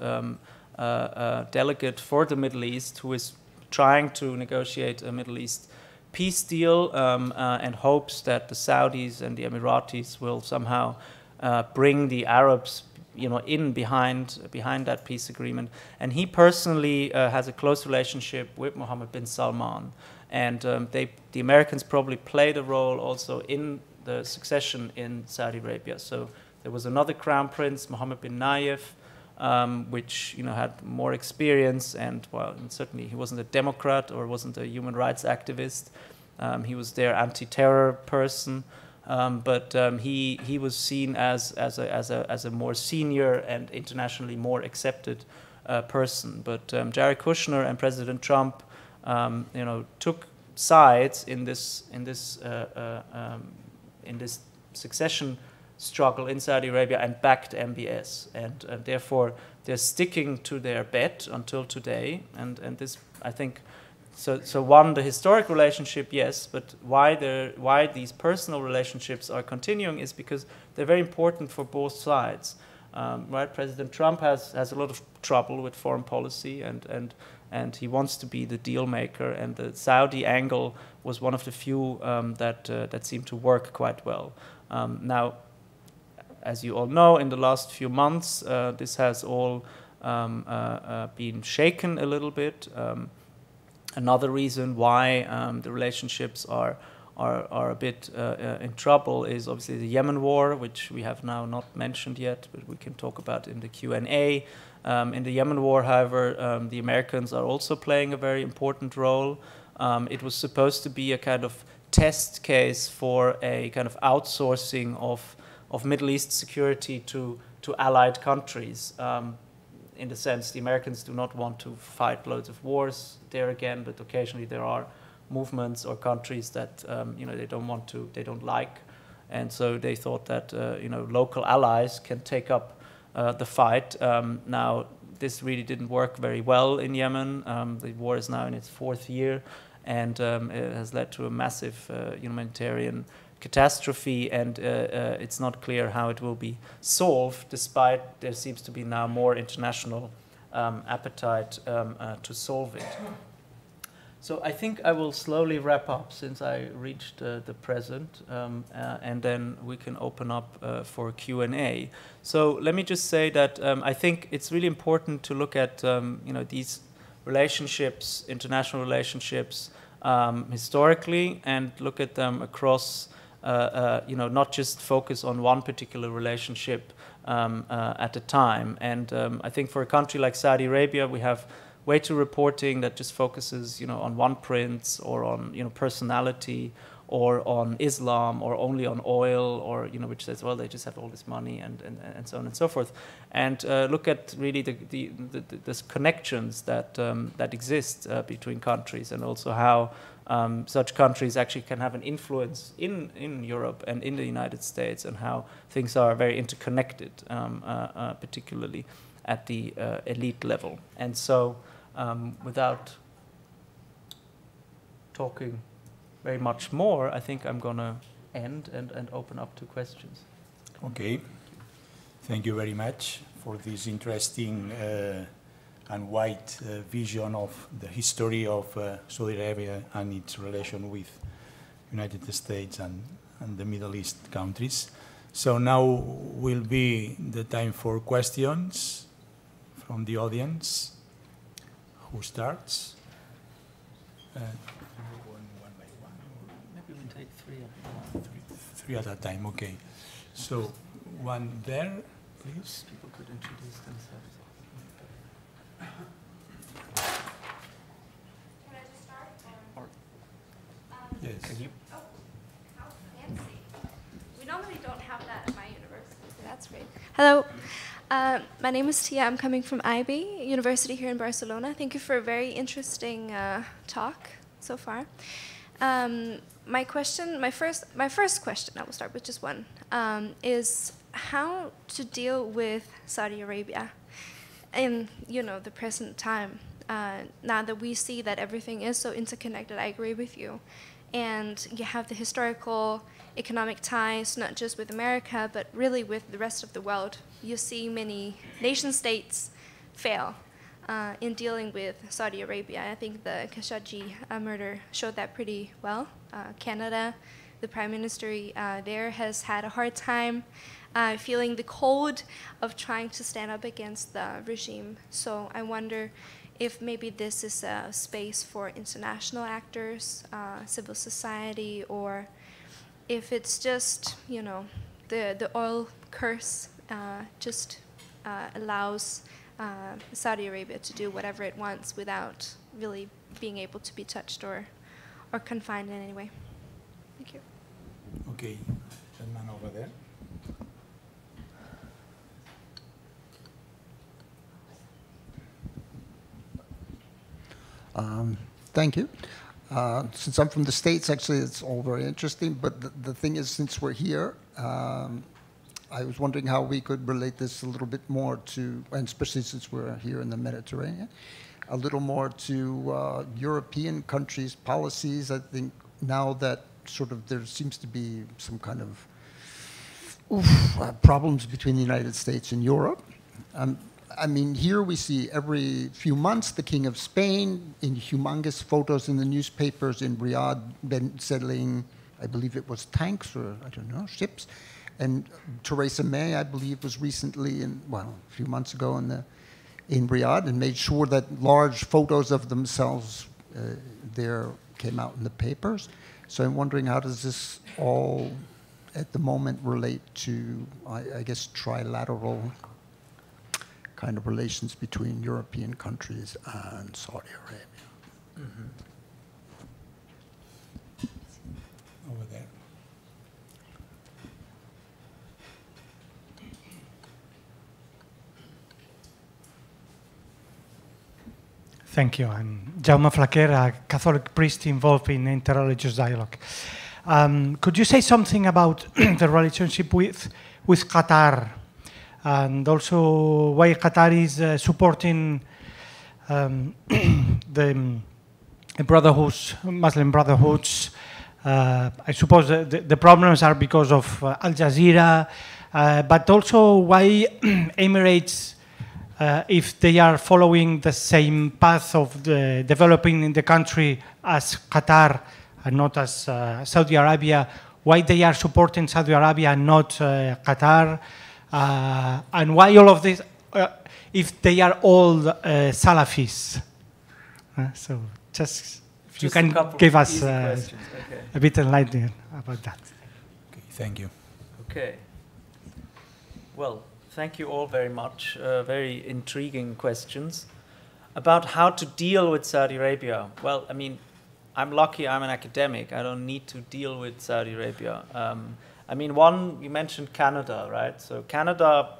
delegate for the Middle East, who is trying to negotiate a Middle East peace deal and hopes that the Saudis and the Emiratis will somehow bring the Arabs, in behind that peace agreement. And he personally has a close relationship with Mohammed bin Salman, and the Americans probably played a role also in the succession in Saudi Arabia. So there was another crown prince, Mohammed bin Nayef, which had more experience, and certainly he wasn't a Democrat or wasn't a human rights activist. He was their anti-terror person, but he was seen as a more senior and internationally more accepted person. But Jared Kushner and President Trump, took sides in this succession struggle in Saudi Arabia and backed MBS, and therefore they're sticking to their bet until today. And this, I think, so one, the historic relationship, yes, but why these personal relationships are continuing is because they're very important for both sides, right? President Trump has a lot of trouble with foreign policy, and he wants to be the deal maker, and the Saudi angle was one of the few that seemed to work quite well. Now, as you all know, in the last few months, this has all been shaken a little bit. Another reason why the relationships are a bit in trouble is obviously the Yemen War, which we have now not mentioned yet, but we can talk about in the Q&A. In the Yemen War, however, the Americans are also playing a very important role. It was supposed to be a kind of test case for a kind of outsourcing of Middle East security to allied countries. In the sense, the Americans do not want to fight loads of wars there again, but occasionally there are movements or countries that they don't like, and so they thought that local allies can take up the fight. Now, this really didn't work very well in Yemen. The war is now in its 4th year, and it has led to a massive humanitarian catastrophe, and it's not clear how it will be solved, despite there seems to be now more international appetite to solve it. So I think I will slowly wrap up since I reached the present, and then we can open up for Q&A. So let me just say that I think it's really important to look at these relationships, international relationships, historically, and look at them across. Not just focus on one particular relationship at a time. And I think for a country like Saudi Arabia, we have way too reporting that just focuses, on one prince or on, personality or on Islam or only on oil or, which says, well, they just have all this money and so on and so forth. And look at really the connections that exist between countries, and also how such countries actually can have an influence in Europe and in the United States, and how things are very interconnected, particularly at the elite level. And so without talking very much more, I think I'm going to end and open up to questions. Okay. Thank you very much for this interesting and wide vision of the history of Saudi Arabia and its relation with United States and the Middle East countries. So now will be the time for questions from the audience. Who starts? One by one. Maybe we take three at a time. Three at a time, okay. So one there, please. People could introduce themselves. Can I just start? Or Yes. Can you? Oh, how fancy. We normally don't have that at my university, so that's great. Hello. My name is Tia. I'm coming from IB, University here in Barcelona. Thank you for a very interesting talk so far. My first question, I will start with just one, is how to deal with Saudi Arabia in the present time. Now that we see that everything is so interconnected, I agree with you. And you have the historical, economic ties, not just with America, but really with the rest of the world. You see many nation states fail in dealing with Saudi Arabia. I think the Khashoggi murder showed that pretty well. Canada, the Prime Minister there has had a hard time feeling the cold of trying to stand up against the regime. So I wonder if maybe this is a space for international actors, civil society, or if it's just, the oil curse just allows Saudi Arabia to do whatever it wants without really being able to be touched or confined in any way. Thank you. Okay, that man over there. Thank you. Since I'm from the States, actually, it's all very interesting. But the thing is, since we're here, I was wondering how we could relate this a little bit more to, and especially since we're here in the Mediterranean, a little more to European countries' policies. I think now that sort of there seems to be some kind of problems between the United States and Europe. I mean, here we see every few months the King of Spain in humongous photos in the newspapers in Riyadh settling, I believe it was tanks or, I don't know, ships. And Theresa May, I believe, was recently, a few months ago in in Riyadh and made sure that large photos of themselves there came out in the papers. So I'm wondering, how does this all at the moment relate to, I guess, trilateral kind of relations between European countries and Saudi Arabia? Mm-hmm. Over there. Thank you. I'm Jaume Flaquer, a Catholic priest involved in interreligious dialogue. Could you say something about the relationship with Qatar, and also why Qatar is supporting the brotherhoods, Muslim Brotherhoods? I suppose the problems are because of Al Jazeera, but also why Emirates, if they are following the same path of developing in the country as Qatar and not as Saudi Arabia, why they are supporting Saudi Arabia and not Qatar, and why all of this, if they are all Salafis. So just if you can give us a bit enlightenment about that. Okay, thank you. Okay. Well, thank you all very much. Very intriguing questions. About how to deal with Saudi Arabia. Well, I mean, I'm lucky I'm an academic. I don't need to deal with Saudi Arabia. I mean, one, you mentioned Canada, right? So Canada,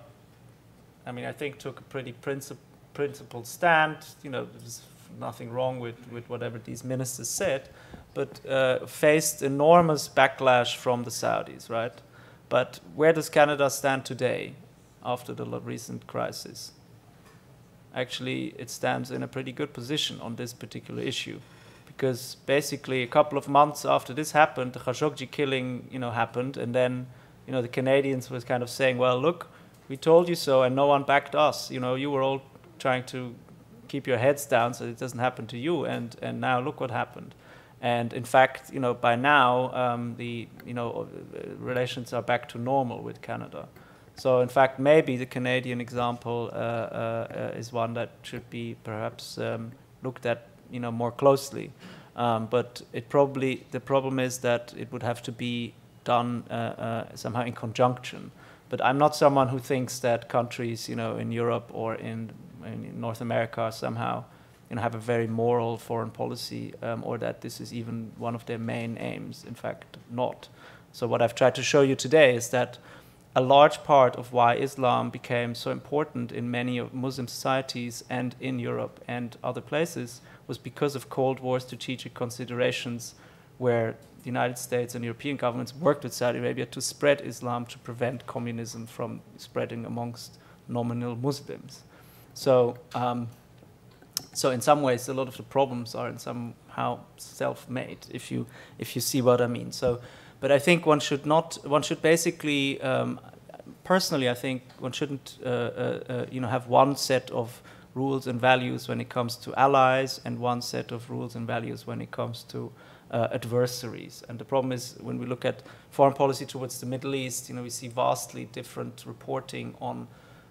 I mean, I think took a pretty principled stand. You know, there's nothing wrong with whatever these ministers said, but faced enormous backlash from the Saudis, right? But where does Canada stand today after the recent crisis? Actually, it stands in a pretty good position on this particular issue, because basically a couple of months after this happened, the Khashoggi killing, happened, and then, the Canadians was kind of saying, well, look, we told you so, and no one backed us. You were all trying to keep your heads down so it doesn't happen to you, and now look what happened. And in fact, by now, the relations are back to normal with Canada. So in fact, maybe the Canadian example is one that should be perhaps looked at, more closely. But the problem is that it would have to be done somehow in conjunction. But I'm not someone who thinks that countries, in Europe or in North America somehow, have a very moral foreign policy, or that this is even one of their main aims. In fact, not. So what I've tried to show you today is that a large part of why Islam became so important in many of Muslim societies and in Europe and other places was because of Cold War strategic considerations, where the United States and European governments worked with Saudi Arabia to spread Islam to prevent communism from spreading amongst nominal Muslims. So, so in some ways, a lot of the problems are somehow self-made, if you see what I mean. So. But I think one should basically, personally, I think one shouldn't, have one set of rules and values when it comes to allies and one set of rules and values when it comes to adversaries. And the problem is when we look at foreign policy towards the Middle East, we see vastly different reporting on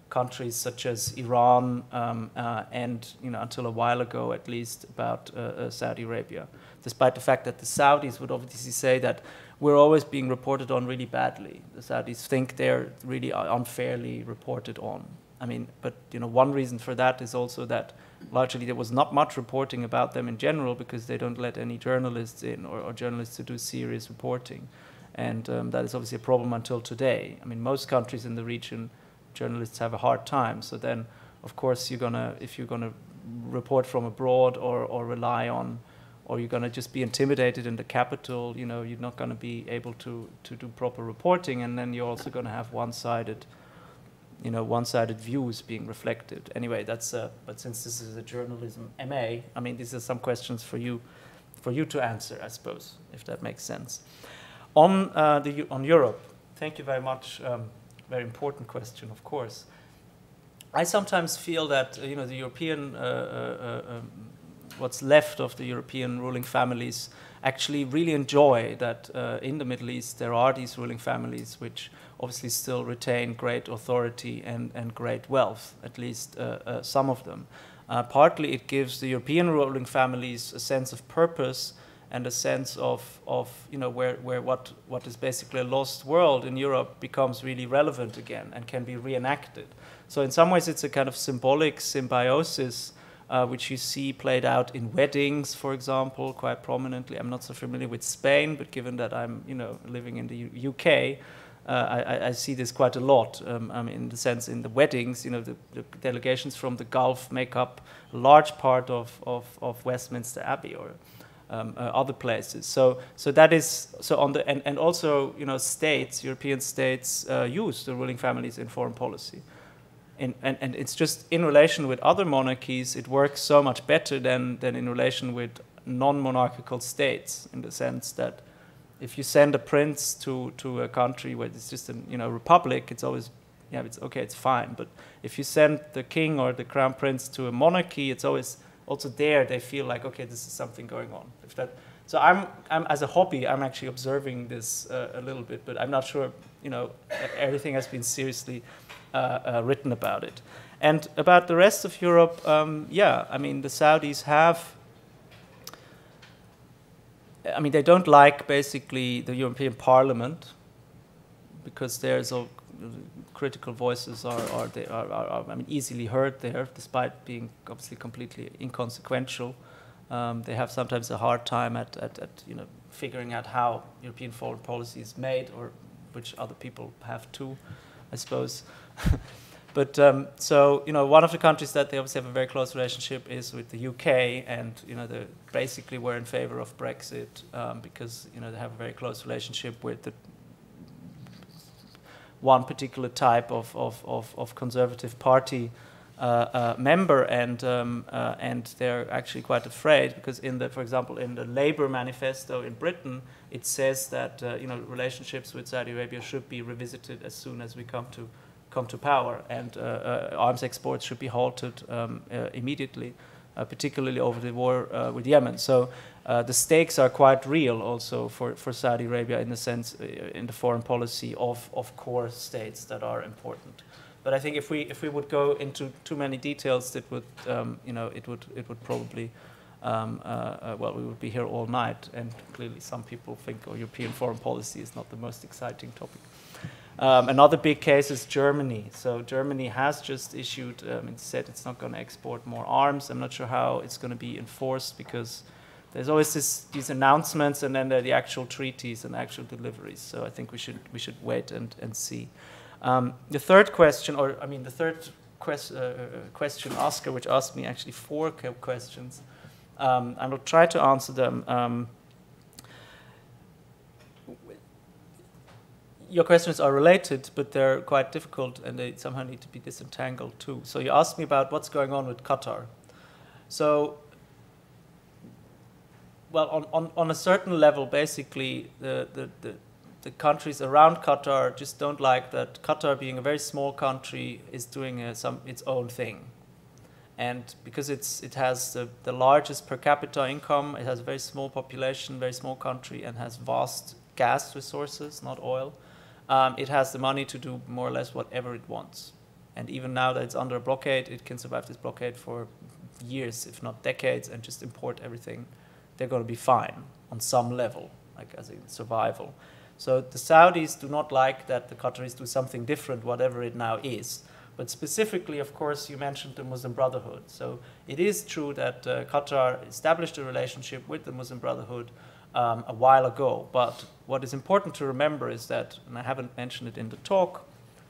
countries such as Iran and, until a while ago at least, about Saudi Arabia, despite the fact that the Saudis would obviously say that we're always being reported on really badly. The Saudis think they're really unfairly reported on. I mean, but one reason for that is also that largely there was not much reporting about them in general because they don't let any journalists in or journalists to do serious reporting. And that is obviously a problem until today. I mean, most countries in the region, journalists have a hard time. So then, of course, if you're gonna report from abroad or rely on, or you're going to just be intimidated in the capital, you're not going to be able to do proper reporting, and then you're also going to have one-sided views being reflected. Anyway, that's but since this is a journalism MA, I mean, these are some questions for you to answer, I suppose, if that makes sense. On Europe, thank you very much. Very important question, of course. I sometimes feel that the European what's left of the European ruling families actually really enjoy that in the Middle East there are these ruling families which obviously still retain great authority and great wealth, at least some of them. Partly it gives the European ruling families a sense of purpose and a sense of where what is basically a lost world in Europe becomes really relevant again and can be reenacted. So in some ways it's a kind of symbolic symbiosis which you see played out in weddings, for example, quite prominently. I'm not so familiar with Spain, but given that I'm living in the UK, I see this quite a lot. In the sense, in the weddings, the delegations from the Gulf make up a large part of Westminster Abbey or other places. So that is on the and also states, European states use the ruling families in foreign policy. And it's just in relation with other monarchies, it works so much better than in relation with non-monarchical states, in the sense that if you send a prince to a country where it's just a republic, it's always, it's okay, it's fine. But if you send the king or the crown prince to a monarchy, it's always also there they feel like, okay, this is something going on. So I'm as a hobby, I'm actually observing this a little bit, but I'm not sure everything has been seriously written about it. And about the rest of Europe, the Saudis have. They don't like basically the European Parliament because there's critical voices are easily heard there, despite being obviously completely inconsequential. They have sometimes a hard time at figuring out how European foreign policy is made, or which other people have too, I suppose. But one of the countries that they obviously have a very close relationship is with the UK, and they basically were in favor of Brexit because they have a very close relationship with the one particular type of Conservative Party member, and they're actually quite afraid because for example, in the Labour manifesto in Britain, it says that relationships with Saudi Arabia should be revisited as soon as we come to power, and arms exports should be halted immediately, particularly over the war with Yemen. So the stakes are quite real also for Saudi Arabia in the sense in the foreign policy of core states that are important. But I think if we would go into too many details, it would probably we would be here all night, and clearly some people think European foreign policy is not the most exciting topic. Another big case is Germany. So Germany has just issued, it said it's not going to export more arms. I'm not sure how it's going to be enforced because there's always these announcements and then there are the actual treaties and actual deliveries. So I think we should wait and see. The third question, question asker, which asked me actually 4 questions. I will try to answer them. Your questions are related, but they're quite difficult, and they somehow need to be disentangled too. So you asked me about what's going on with Qatar. So, on a certain level, basically, the countries around Qatar just don't like that Qatar, being a very small country, is doing its own thing. And because it has the largest per capita income, it has a very small population, very small country, and has vast gas resources, not oil. It has the money to do more or less whatever it wants. And even now that it's under a blockade, it can survive this blockade for years, if not decades, and just import everything. They're going to be fine on some level, like as in survival. So the Saudis do not like that the Qataris do something different, whatever it now is. But specifically, of course, you mentioned the Muslim Brotherhood. So it is true that Qatar established a relationship with the Muslim Brotherhood a while ago. But what is important to remember is that, and I haven't mentioned it in the talk,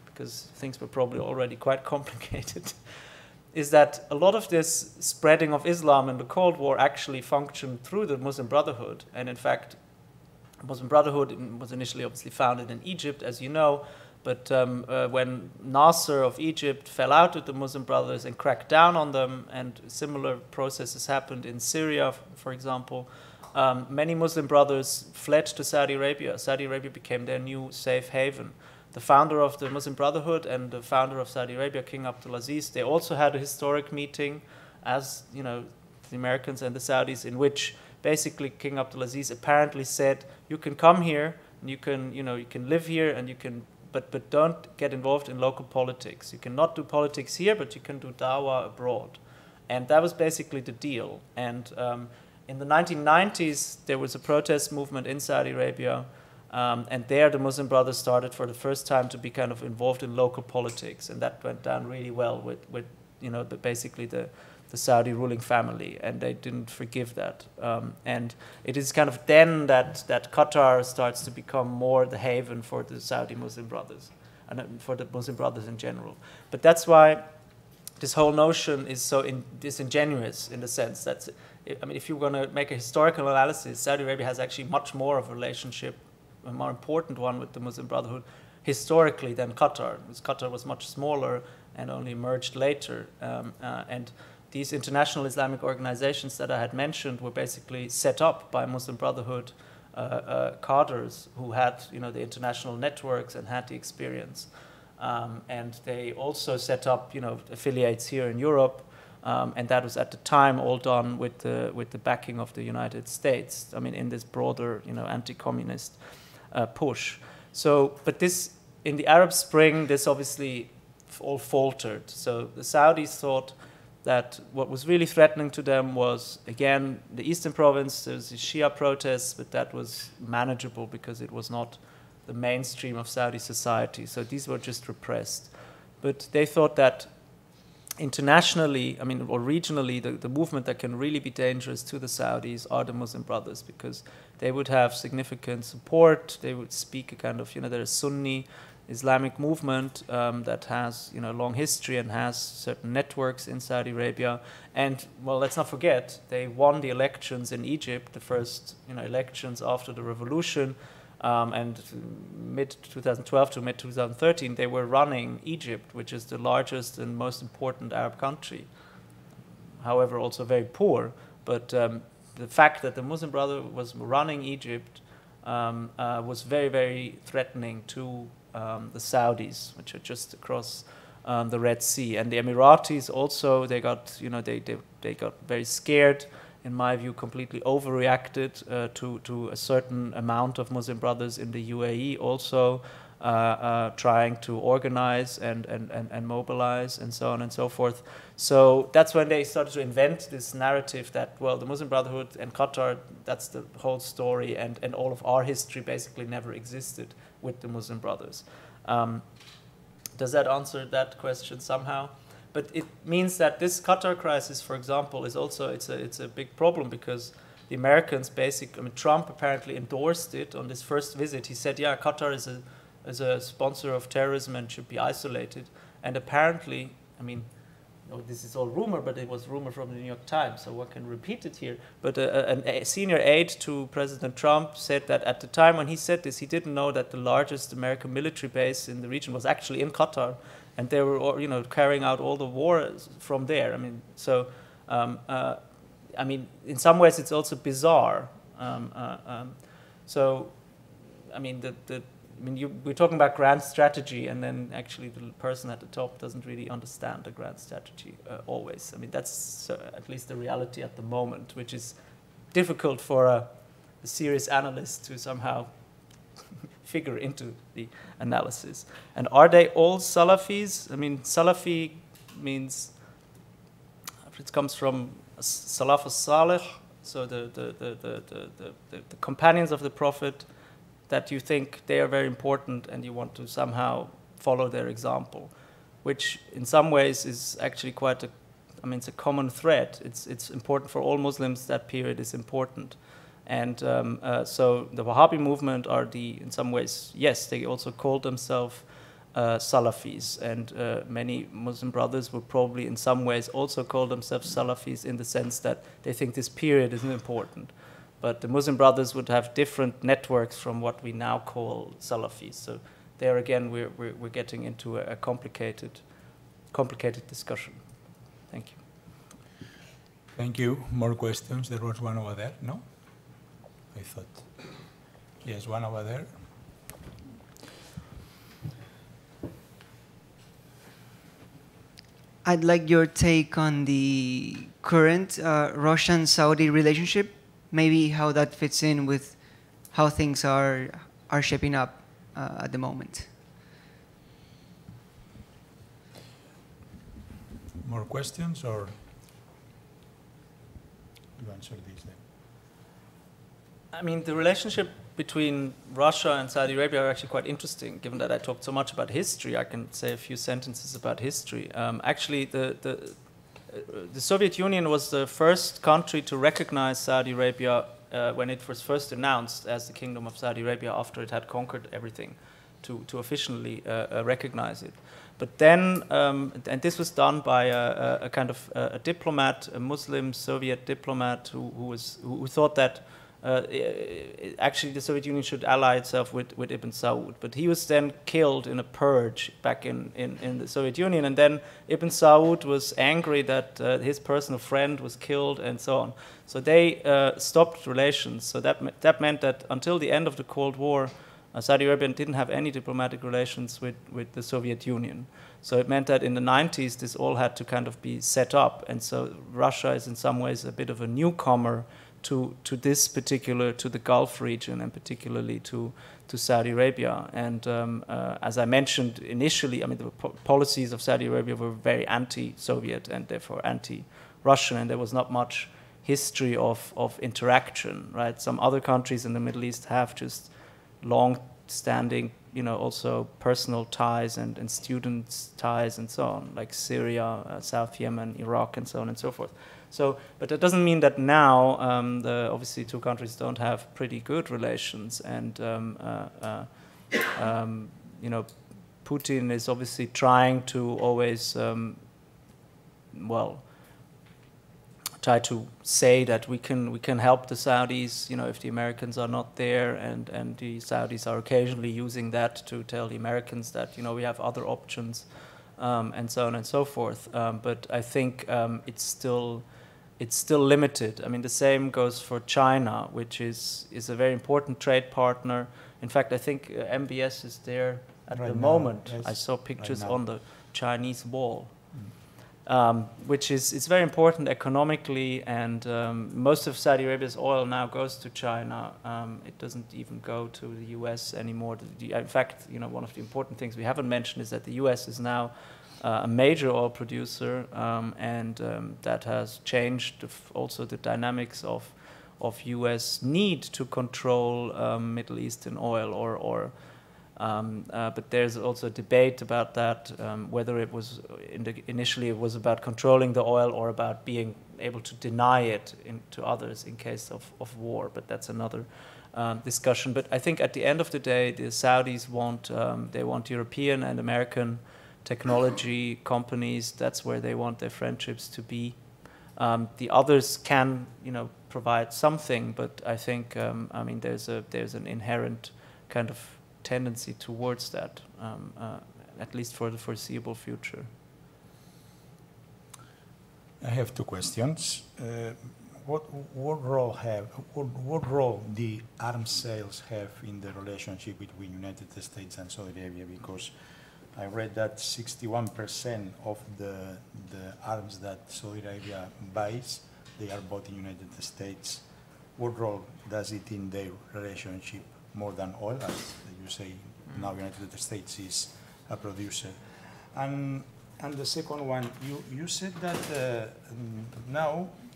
because things were probably already quite complicated, is that a lot of this spreading of Islam in the Cold War actually functioned through the Muslim Brotherhood. And in fact, the Muslim Brotherhood was initially obviously founded in Egypt, as you know, but when Nasser of Egypt fell out with the Muslim Brothers and cracked down on them, and similar processes happened in Syria, for example, many Muslim brothers fled to Saudi Arabia. Saudi Arabia became their new safe haven. The founder of the Muslim Brotherhood and the founder of Saudi Arabia, King Abdulaziz, they also had a historic meeting, as you know, the Americans and the Saudis, in which basically King Abdulaziz apparently said, you can come here, and you can live here, and you can, but don't get involved in local politics. You cannot do politics here, but you can do dawah abroad. And that was basically the deal. And in the 1990s, there was a protest movement in Saudi Arabia, and there the Muslim Brothers started for the first time to be kind of involved in local politics, and that went down really well with basically the Saudi ruling family, and they didn't forgive that. And it is kind of then that Qatar starts to become more the haven for the Saudi Muslim Brothers, and for the Muslim Brothers in general. But that's why this whole notion is so disingenuous in the sense that, I mean, if you're going to make a historical analysis, Saudi Arabia has actually much more of a relationship, a more important one with the Muslim Brotherhood historically than Qatar, because Qatar was much smaller and only emerged later. And these international Islamic organizations that I had mentioned were basically set up by Muslim Brotherhood cadres who had, the international networks and had the experience. And they also set up, affiliates here in Europe, and that was at the time all done with the backing of the United States. I mean, in this broader, anti-communist push. So, but this in the Arab Spring, this obviously all faltered. So the Saudis thought that what was really threatening to them was, again, the eastern province. There was the Shia protests, but that was manageable because it was not the mainstream of Saudi society. So these were just repressed. But they thought that internationally, or regionally, the movement that can really be dangerous to the Saudis are the Muslim Brothers, because they would have significant support. They would speak a kind of, they're a Sunni Islamic movement that has, a long history and has certain networks in Saudi Arabia. And, well, let's not forget, they won the elections in Egypt, the first, elections after the revolution. And mid-2012 to mid-2013, they were running Egypt, which is the largest and most important Arab country. However, also very poor. But the fact that the Muslim Brotherhood was running Egypt was very, very threatening to the Saudis, which are just across the Red Sea. And the Emiratis also, they got, they got very scared. In my view, completely overreacted to a certain amount of Muslim Brothers in the UAE also trying to organize and mobilize and so on and so forth. So that's when they started to invent this narrative that, well, the Muslim Brotherhood and Qatar, that's the whole story, and all of our history basically never existed with the Muslim Brothers. Does that answer that question somehow? But it means that this Qatar crisis, for example, is also, it's a big problem, because the Americans Trump apparently endorsed it on this first visit. He said, yeah, Qatar is a sponsor of terrorism and should be isolated. And apparently, this is all rumor, but it was rumor from the New York Times, so one can repeat it here. But a senior aide to President Trump said that at the time when he said this, he didn't know that the largest American military base in the region was actually in Qatar. And they were, carrying out all the wars from there. In some ways, it's also bizarre. We're talking about grand strategy, and then actually the person at the top doesn't really understand the grand strategy always. That's at least the reality at the moment, which is difficult for a serious analyst to somehow figure into the analysis. And are they all Salafis? Salafi means, it comes from Salaf as-Salih, so the companions of the Prophet, that you think they are very important and you want to somehow follow their example, which in some ways is actually quite it's a common thread. It's important for all Muslims. That period is important. And so the Wahhabi movement are in some ways, yes, they also call themselves Salafis. And many Muslim brothers would probably in some ways also call themselves Salafis, in the sense that they think this period is important. But the Muslim brothers would have different networks from what we now call Salafis. So there again, we're getting into a complicated discussion. Thank you. Thank you. More questions? There was one over there, no? I thought. Yes, one over there. I'd like your take on the current Russian-Saudi relationship, maybe how that fits in with how things are shaping up at the moment. More questions, or you answer these then? I mean, the relationship between Russia and Saudi Arabia are actually quite interesting. Given that I talked so much about history, I can say a few sentences about history. Actually, the Soviet Union was the first country to recognize Saudi Arabia when it was first announced as the Kingdom of Saudi Arabia after it had conquered everything, to officially recognize it. But then, and this was done by a kind of a diplomat, a Muslim Soviet diplomat who thought that actually the Soviet Union should ally itself with Ibn Saud. But he was then killed in a purge back in the Soviet Union. And then Ibn Saud was angry that his personal friend was killed and so on. So they stopped relations. So that meant that until the end of the Cold War, Saudi Arabia didn't have any diplomatic relations with the Soviet Union. So it meant that in the 90s, this all had to kind of be set up. And so Russia is in some ways a bit of a newcomer to this particular, to the Gulf region, and particularly to Saudi Arabia. And as I mentioned initially, I mean, the policies of Saudi Arabia were very anti-Soviet and therefore anti-Russian, and there was not much history of interaction, right? Some other countries in the Middle East have just long-standing, also personal ties and students' ties and so on, like Syria, South Yemen, Iraq, and so on and so forth. So, but that doesn't mean that now the obviously two countries don't have pretty good relations, and Putin is obviously trying to always try to say that we can help the Saudis, if the Americans are not there, and the Saudis are occasionally using that to tell the Americans that we have other options, and so on and so forth. But I think it's still limited. I mean, the same goes for China, which is a very important trade partner. In fact, I think MBS is there at the moment. Yes. I saw pictures on the Chinese wall. Which is very important economically, and most of Saudi Arabia's oil now goes to China. It doesn't even go to the US anymore. In fact, one of the important things we haven't mentioned is that the US is now a major oil producer, and that has changed also the dynamics of US need to control Middle Eastern oil, but there's also a debate about that, whether it was initially it was about controlling the oil or about being able to deny it to others in case of war. But that's another discussion. But I think at the end of the day, the Saudis want European and American technology companies. That's where they want their friendships to be. The others can provide something, but I think there's an inherent kind of tendency towards that, at least for the foreseeable future. I have two questions. What role the arms sales have in the relationship between United States and Saudi Arabia? Because I read that 61% of the arms that Saudi Arabia buys, they are bought in United States. What role does it in their relationship? More than oil, as you say, now United States is a producer. And the second one, you said that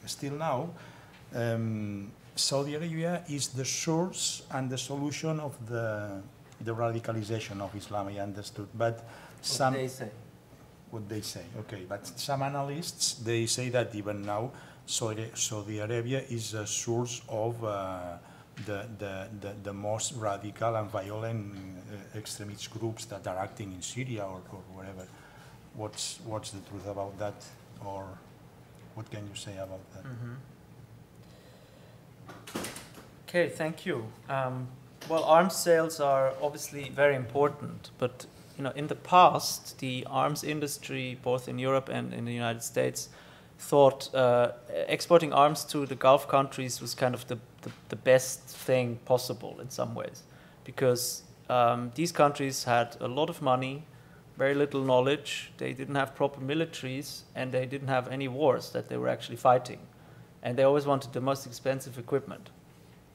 still now, Saudi Arabia is the source and the solution of the radicalization of Islam, I understood. But some... What they say, okay. But some analysts, they say that even now, Saudi Arabia is a source of the most radical and violent extremist groups that are acting in Syria or wherever. What's the truth about that, or what can you say about that? Okay, thank you. Well, arms sales are obviously very important, but in the past, the arms industry, both in Europe and in the United States, thought exporting arms to the Gulf countries was kind of the best thing possible in some ways, because these countries had a lot of money, very little knowledge, they didn't have proper militaries, and they didn't have any wars that they were actually fighting. and they always wanted the most expensive equipment.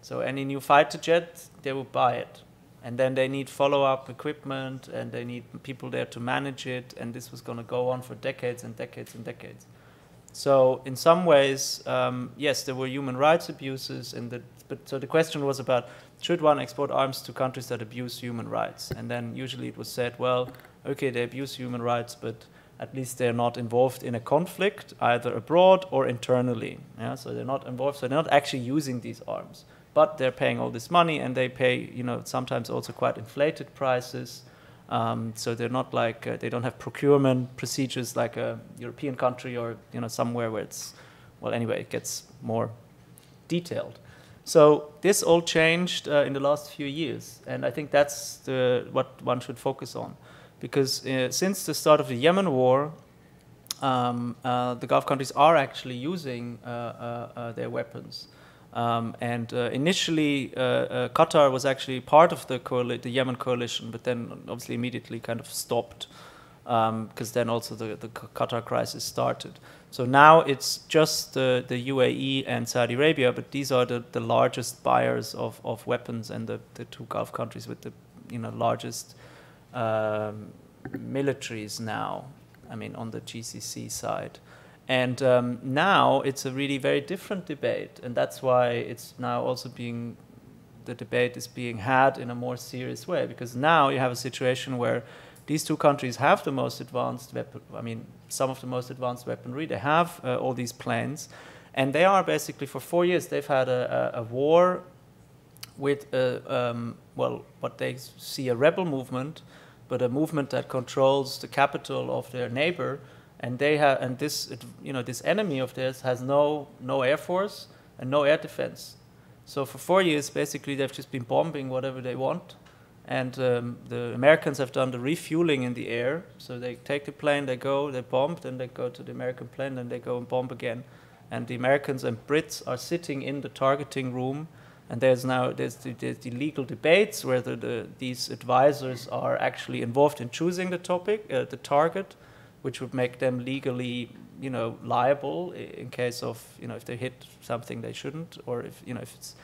So any new fighter jet, they would buy it. And then they need follow-up equipment, and they need people there to manage it, and this was going to go on for decades and decades and decades. So in some ways, yes, there were human rights abuses, so the question was about, should one export arms to countries that abuse human rights? And then usually it was said, well, okay, they abuse human rights, but at least they're not involved in a conflict, either abroad or internally. Yeah? So they're not involved, so they're not actually using these arms. But they're paying all this money, and they pay, sometimes also quite inflated prices. So they're not like, they don't have procurement procedures like a European country or, somewhere where it's, well, anyway, it gets more detailed. So this all changed in the last few years, and I think that's what one should focus on. Because since the start of the Yemen War, the Gulf countries are actually using their weapons. Initially, Qatar was actually part of the Yemen coalition, but then obviously immediately kind of stopped, because then also the Qatar crisis started. So now it's just the UAE and Saudi Arabia, but these are the largest buyers of weapons, and the two Gulf countries with the largest militaries now, I mean, on the GCC side. And now it's a really very different debate, and that's why it's now also the debate is being had in a more serious way, because now you have a situation where these two countries have the most advanced some of the most advanced weaponry. They have all these planes, and they are basically, for 4 years, they've had a war with, what they see a rebel movement, but a movement that controls the capital of their neighbor. And this enemy of theirs has no air force and no air defense. So for 4 years, basically, they've just been bombing whatever they want. And the Americans have done the refueling in the air. So they take the plane, they go, they bomb, then they go to the American plane, then they go and bomb again. And the Americans and Brits are sitting in the targeting room. And there's the legal debates whether these advisors are actually involved in choosing the target, which would make them legally, liable in case of, if they hit something they shouldn't, or if it's,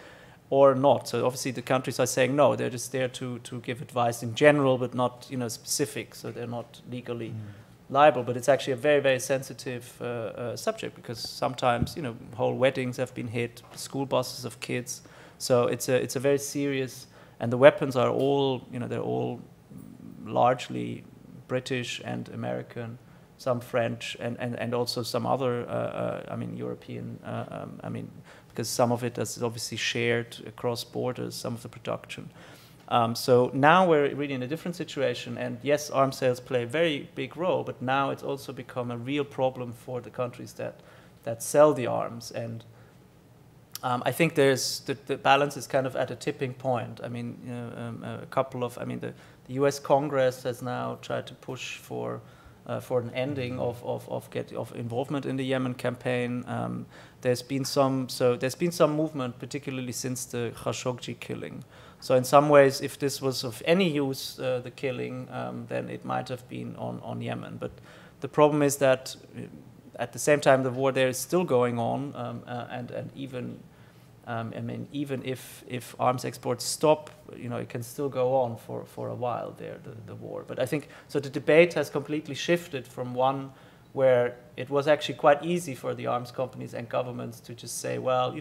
or not. So obviously the countries are saying no, they're just there to give advice in general, but not, specific. So they're not legally liable. But it's actually a very, very sensitive subject, because sometimes, whole weddings have been hit, school buses of kids. So it's a very serious, and the weapons are all, they're all largely British and American, some French, and also some other, European, because some of it is obviously shared across borders, some of the production. So now we're really in a different situation, and yes, arms sales play a very big role, but now it's also become a real problem for the countries that sell the arms. And I think there's the balance is kind of at a tipping point. I mean, the U.S. Congress has now tried to push for an ending of involvement in the Yemen campaign. There's been some movement, particularly since the Khashoggi killing. So in some ways, if this was of any use, the killing, then it might have been on Yemen. But the problem is that at the same time, the war there is still going on, and even even if arms exports stop, it can still go on for a while there, the war. But I think, so the debate has completely shifted from one where it was actually quite easy for the arms companies and governments to just say, well,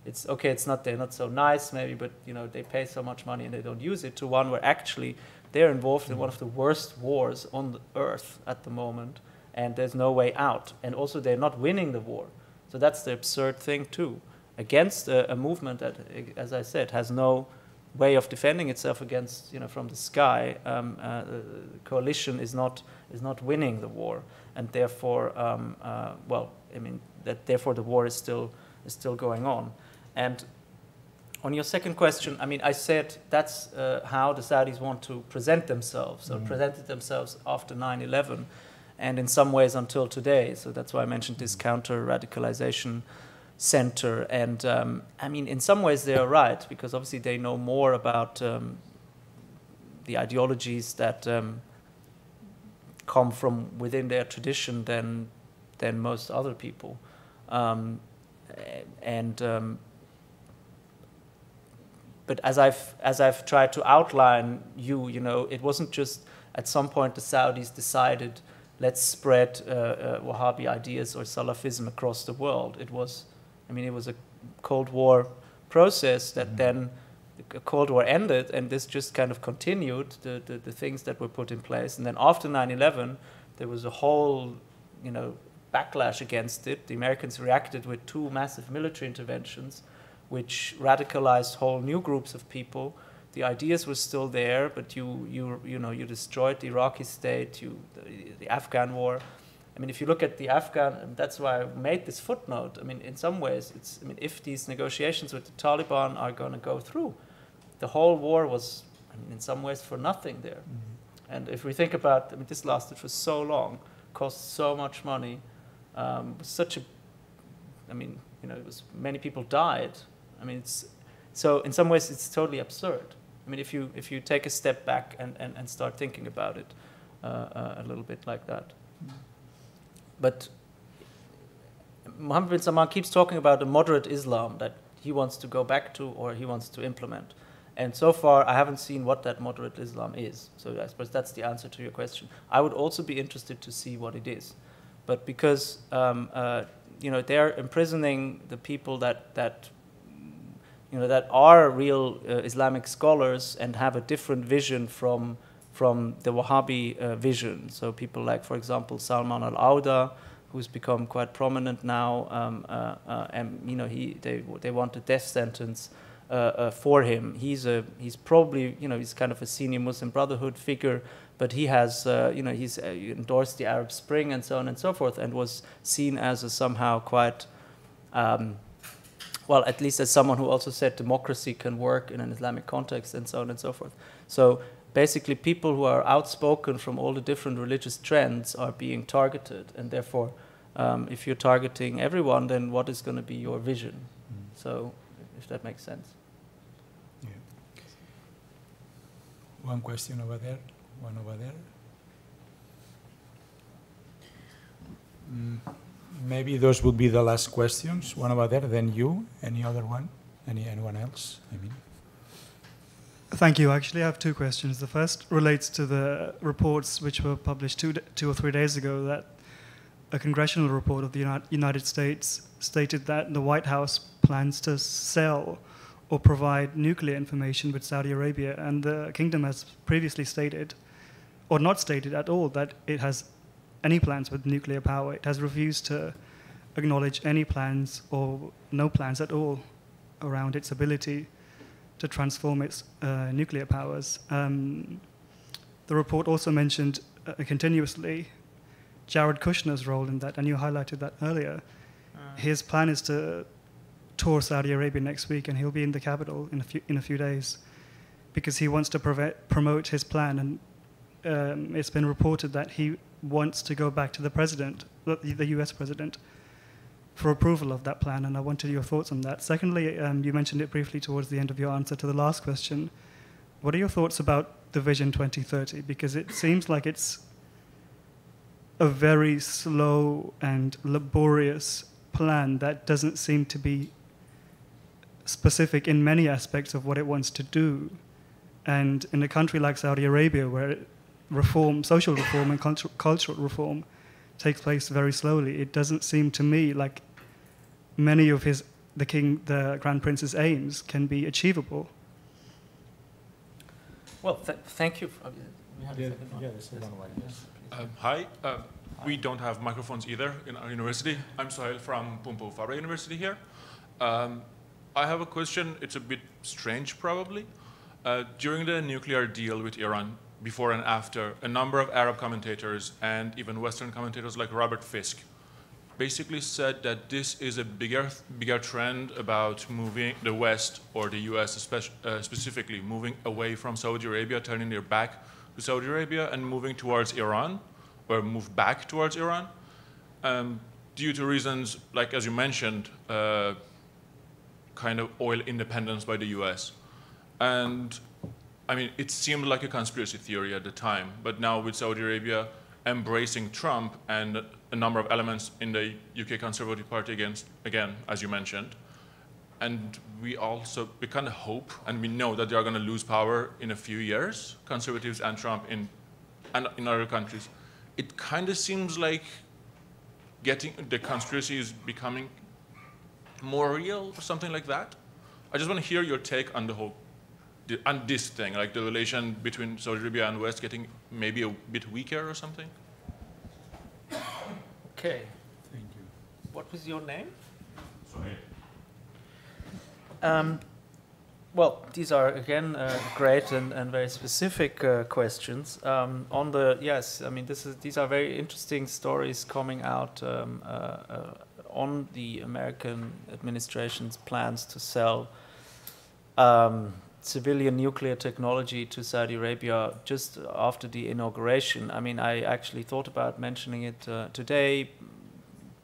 it's okay, they're not so nice maybe, but they pay so much money and they don't use it, to one where actually they're involved in one of the worst wars on the earth at the moment, and there's no way out. And also they're not winning the war. So that's the absurd thing too. Against a movement that, as I said, has no way of defending itself against, from the sky, the coalition is not winning the war, and therefore, therefore the war is still going on. And on your second question, I said that's how the Saudis want to present themselves. So presented themselves after 9/11, and in some ways until today. So that's why I mentioned this counter-radicalization center. And in some ways they are right, because obviously they know more about the ideologies that come from within their tradition than most other people. but as I've tried to outline, you know, it wasn't just at some point the Saudis decided, let's spread Wahhabi ideas or Salafism across the world. It was a Cold War process that then the Cold War ended, and this just kind of continued, the things that were put in place. And then after 9/11, there was a whole, you know, backlash against it. The Americans reacted with 2 massive military interventions, which radicalized whole new groups of people. The ideas were still there, but you destroyed the Iraqi state, the Afghan war. I mean, if you look at the Afghan, that's why I made this footnote. I mean, in some ways, if these negotiations with the Taliban are going to go through, the whole war was, in some ways, for nothing there. Mm-hmm. And if we think about, this lasted for so long, cost so much money, it was many people died. So in some ways, it's totally absurd. If you take a step back and start thinking about it a little bit like that. But Mohammed bin Salman keeps talking about a moderate Islam that he wants to go back to or he wants to implement. And so far, I haven't seen what that moderate Islam is. So I suppose that's the answer to your question. I would also be interested to see what it is. But because they're imprisoning the people that are real Islamic scholars and have a different vision from the Wahhabi vision. So people like, for example, Salman al-Auda, who's become quite prominent now, and they want a death sentence for him. He's probably he's kind of a senior Muslim Brotherhood figure, but he has he's endorsed the Arab Spring and so on and so forth, and was seen as a somehow quite well, at least as someone who also said democracy can work in an Islamic context and so on and so forth. So basically people who are outspoken from all the different religious trends are being targeted, and therefore if you're targeting everyone, then what is going to be your vision? So if that makes sense. Yeah. One question over there, one over there. Maybe those would be the last questions. One over there, then you. Any other one? Anyone else? Thank you. Actually, I have 2 questions. The first relates to the reports which were published 2 or 3 days ago, that a congressional report of the United States stated that the White House plans to sell or provide nuclear information with Saudi Arabia, and the kingdom has previously stated, or not stated at all, that it has any plans with nuclear power. It has refused to acknowledge any plans or no plans at all around its ability to transform its nuclear powers. The report also mentioned continuously Jared Kushner's role in that, and you highlighted that earlier. His plan is to tour Saudi Arabia next week, and he'll be in the capital in a few days, because he wants to promote his plan. And it's been reported that he wants to go back to the president, the US president, for approval of that plan, and I wanted your thoughts on that. Secondly, you mentioned it briefly towards the end of your answer to the last question. What are your thoughts about the Vision 2030? Because it seems like it's a very slow and laborious plan that doesn't seem to be specific in many aspects of what it wants to do. And in a country like Saudi Arabia, where social reform and cultural reform takes place very slowly, it doesn't seem to me like many of the Grand Prince's aims can be achievable. Well, thank you. Hi. We don't have microphones either in our university. I'm Sohail from Pompeu Fabra University here. I have a question. It's a bit strange, probably. During the nuclear deal with Iran, before and after, a number of Arab commentators and even Western commentators like Robert Fisk basically said that this is a bigger trend about moving the West, or the US specifically, moving away from Saudi Arabia, turning their back to Saudi Arabia and moving towards Iran, or move back towards Iran, due to reasons like, as you mentioned, kind of oil independence by the US. And I mean, it seemed like a conspiracy theory at the time, but now with Saudi Arabia embracing Trump and a number of elements in the UK Conservative Party again, as you mentioned. And we kind of hope and we know that they are going to lose power in a few years, Conservatives and Trump in other countries. It kind of seems like the conspiracy is becoming more real or something like that. I just want to hear your take on on this thing, like the relation between Saudi Arabia and West getting maybe a bit weaker or something. Okay. Thank you. What was your name? Sorry. Well, these are again great and very specific questions. Yes, I mean these are very interesting stories coming out on the American administration's plans to sell civilian nuclear technology to Saudi Arabia just after the inauguration. I mean, I actually thought about mentioning it today.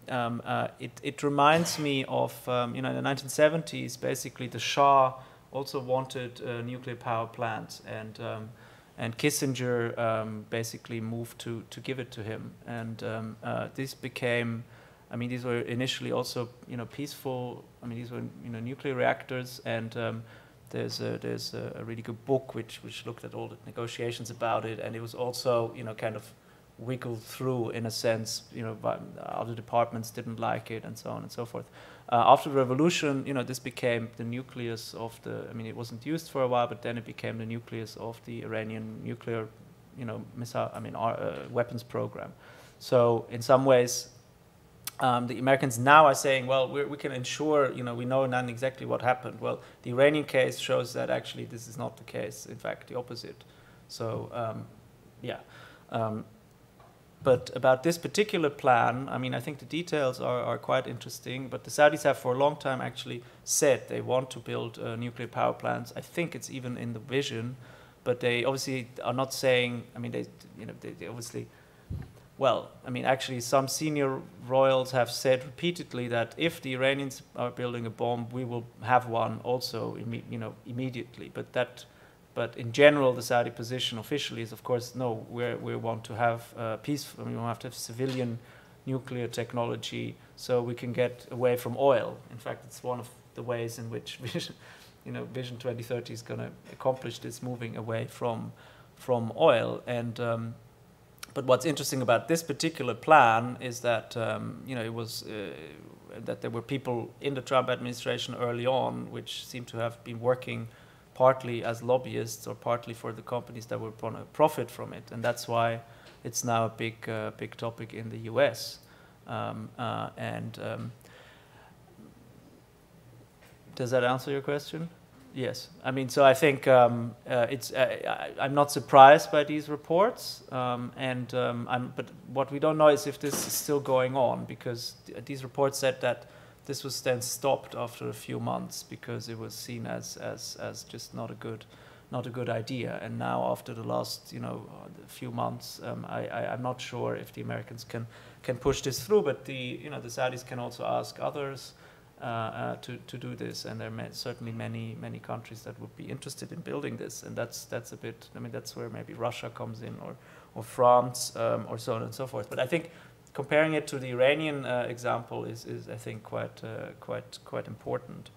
It reminds me of, in the 1970s, basically the Shah also wanted a nuclear power plant, and Kissinger basically moved to give it to him. And this became, I mean, these were initially also, peaceful. I mean, these were, nuclear reactors, and there's a really good book which looked at all the negotiations about it, and it was also, kind of wiggled through in a sense, other departments didn't like it and so on and so forth. After the revolution, this became the nucleus of it wasn't used for a while, but then it became the nucleus of the Iranian nuclear, missile, weapons program. So in some ways, the Americans now are saying, well, we can ensure, we know not exactly what happened. Well, the Iranian case shows that actually this is not the case. In fact, the opposite. So, but about this particular plan, I think the details are quite interesting. But the Saudis have for a long time actually said they want to build nuclear power plants. I think it's even in the vision, but they obviously are not saying. They obviously. Well, actually, some senior royals have said repeatedly that if the Iranians are building a bomb, we will have one also, immediately. But in general, the Saudi position officially is, of course, no. We want to have peace. We want to have civilian nuclear technology so we can get away from oil. In fact, it's one of the ways in which Vision 2030 is going to accomplish this, moving away from oil. And but what's interesting about this particular plan is that it was that there were people in the Trump administration early on which seem to have been working partly as lobbyists or partly for the companies that were going to profit from it, and that's why it's now a big topic in the U.S. Does that answer your question? Yes. So I think it's. I'm not surprised by these reports, but what we don't know is if this is still going on, because these reports said that this was then stopped after a few months because it was seen as just not a good idea. And now after the last few months, I'm not sure if the Americans can push this through, but the Saudis can also ask others to do this, and there are certainly many countries that would be interested in building this, and that's a bit. That's where maybe Russia comes in, or France, or so on and so forth. But I think comparing it to the Iranian example is I think quite important.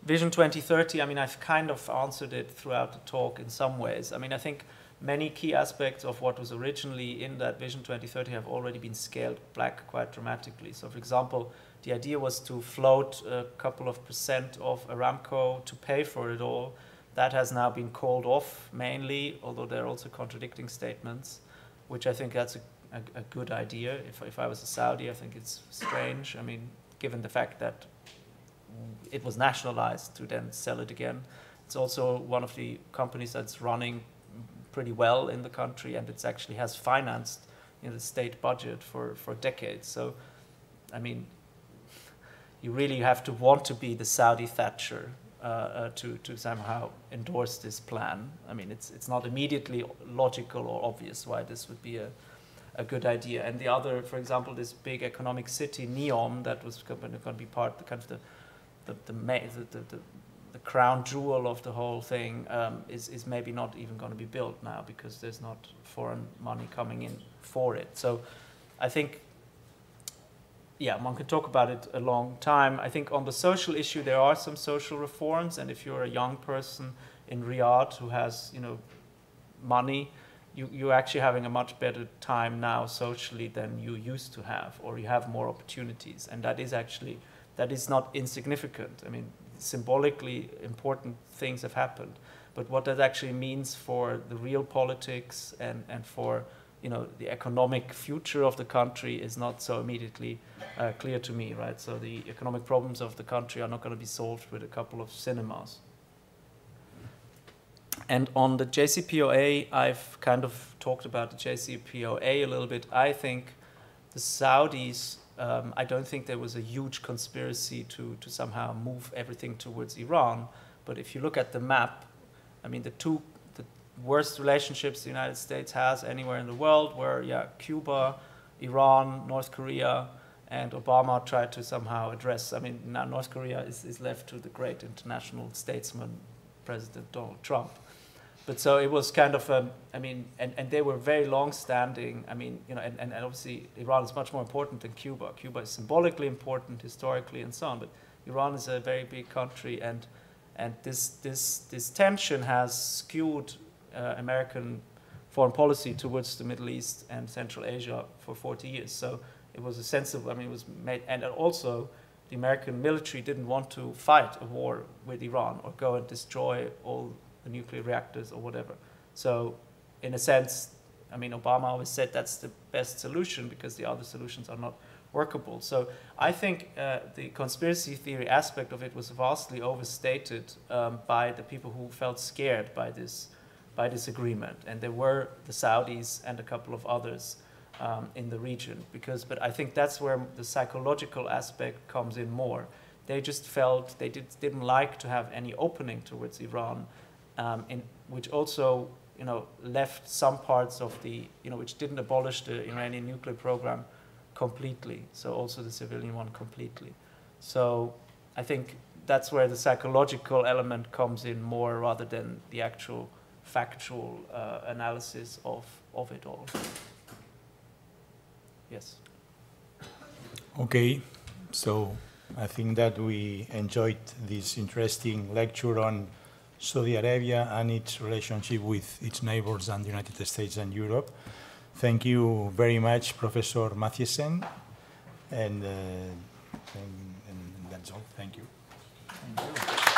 Vision 2030. I've kind of answered it throughout the talk in some ways. I think many key aspects of what was originally in that Vision 2030 have already been scaled back quite dramatically. So, for example, the idea was to float a couple of % of Aramco to pay for it all. That has now been called off mainly, although there are also contradicting statements, which I think that's a good idea. If I was a Saudi, I think it's strange. Given the fact that it was nationalized to then sell it again. It's also one of the companies that's running pretty well in the country, and it actually has financed the state budget for decades. So, you really have to want to be the Saudi Thatcher to somehow endorse this plan. It's not immediately logical or obvious why this would be a good idea. And the other, for example, this big economic city, NEOM, that was going to be part of the kind of the crown jewel of the whole thing is maybe not even going to be built now because there's not foreign money coming in for it. So I think, yeah, one could talk about it a long time. I think on the social issue, there are some social reforms, and if you're a young person in Riyadh who has, money, you're actually having a much better time now socially than you used to have, or you have more opportunities, and that is not insignificant. I mean, symbolically important things have happened, but what that actually means for the real politics and for the economic future of the country is not so immediately clear to me, right? So the economic problems of the country are not going to be solved with a couple of cinemas. And on the JCPOA, I've kind of talked about the JCPOA a little bit. I think the Saudis, I don't think there was a huge conspiracy to somehow move everything towards Iran. But if you look at the map, I mean, the worst relationships the United States has anywhere in the world were, Cuba, Iran, North Korea, and Obama tried to somehow address. I mean, now North Korea is left to the great international statesman, President Donald Trump. But so it was kind of, and they were very long-standing. I mean, and obviously Iran is much more important than Cuba. Cuba is symbolically important, historically, and so on. But Iran is a very big country, and this tension has skewed American foreign policy towards the Middle East and Central Asia for 40 years. So it was a sensible, it was made, and also the American military didn't want to fight a war with Iran or go and destroy all the nuclear reactors or whatever. So in a sense, Obama always said that's the best solution because the other solutions are not workable. So I think the conspiracy theory aspect of it was vastly overstated by the people who felt scared by this agreement, and there were the Saudis and a couple of others in the region. But I think that's where the psychological aspect comes in more. They just felt they didn't like to have any opening towards Iran, which also left some parts of the which didn't abolish the Iranian nuclear program completely. So also the civilian one completely. So I think that's where the psychological element comes in more rather than the actual factual analysis of it all. Yes. Okay, so I think that we enjoyed this interesting lecture on Saudi Arabia and its relationship with its neighbors and the United States and Europe. Thank you very much, Professor Matthiesen, and that's all. Thank you. Thank you.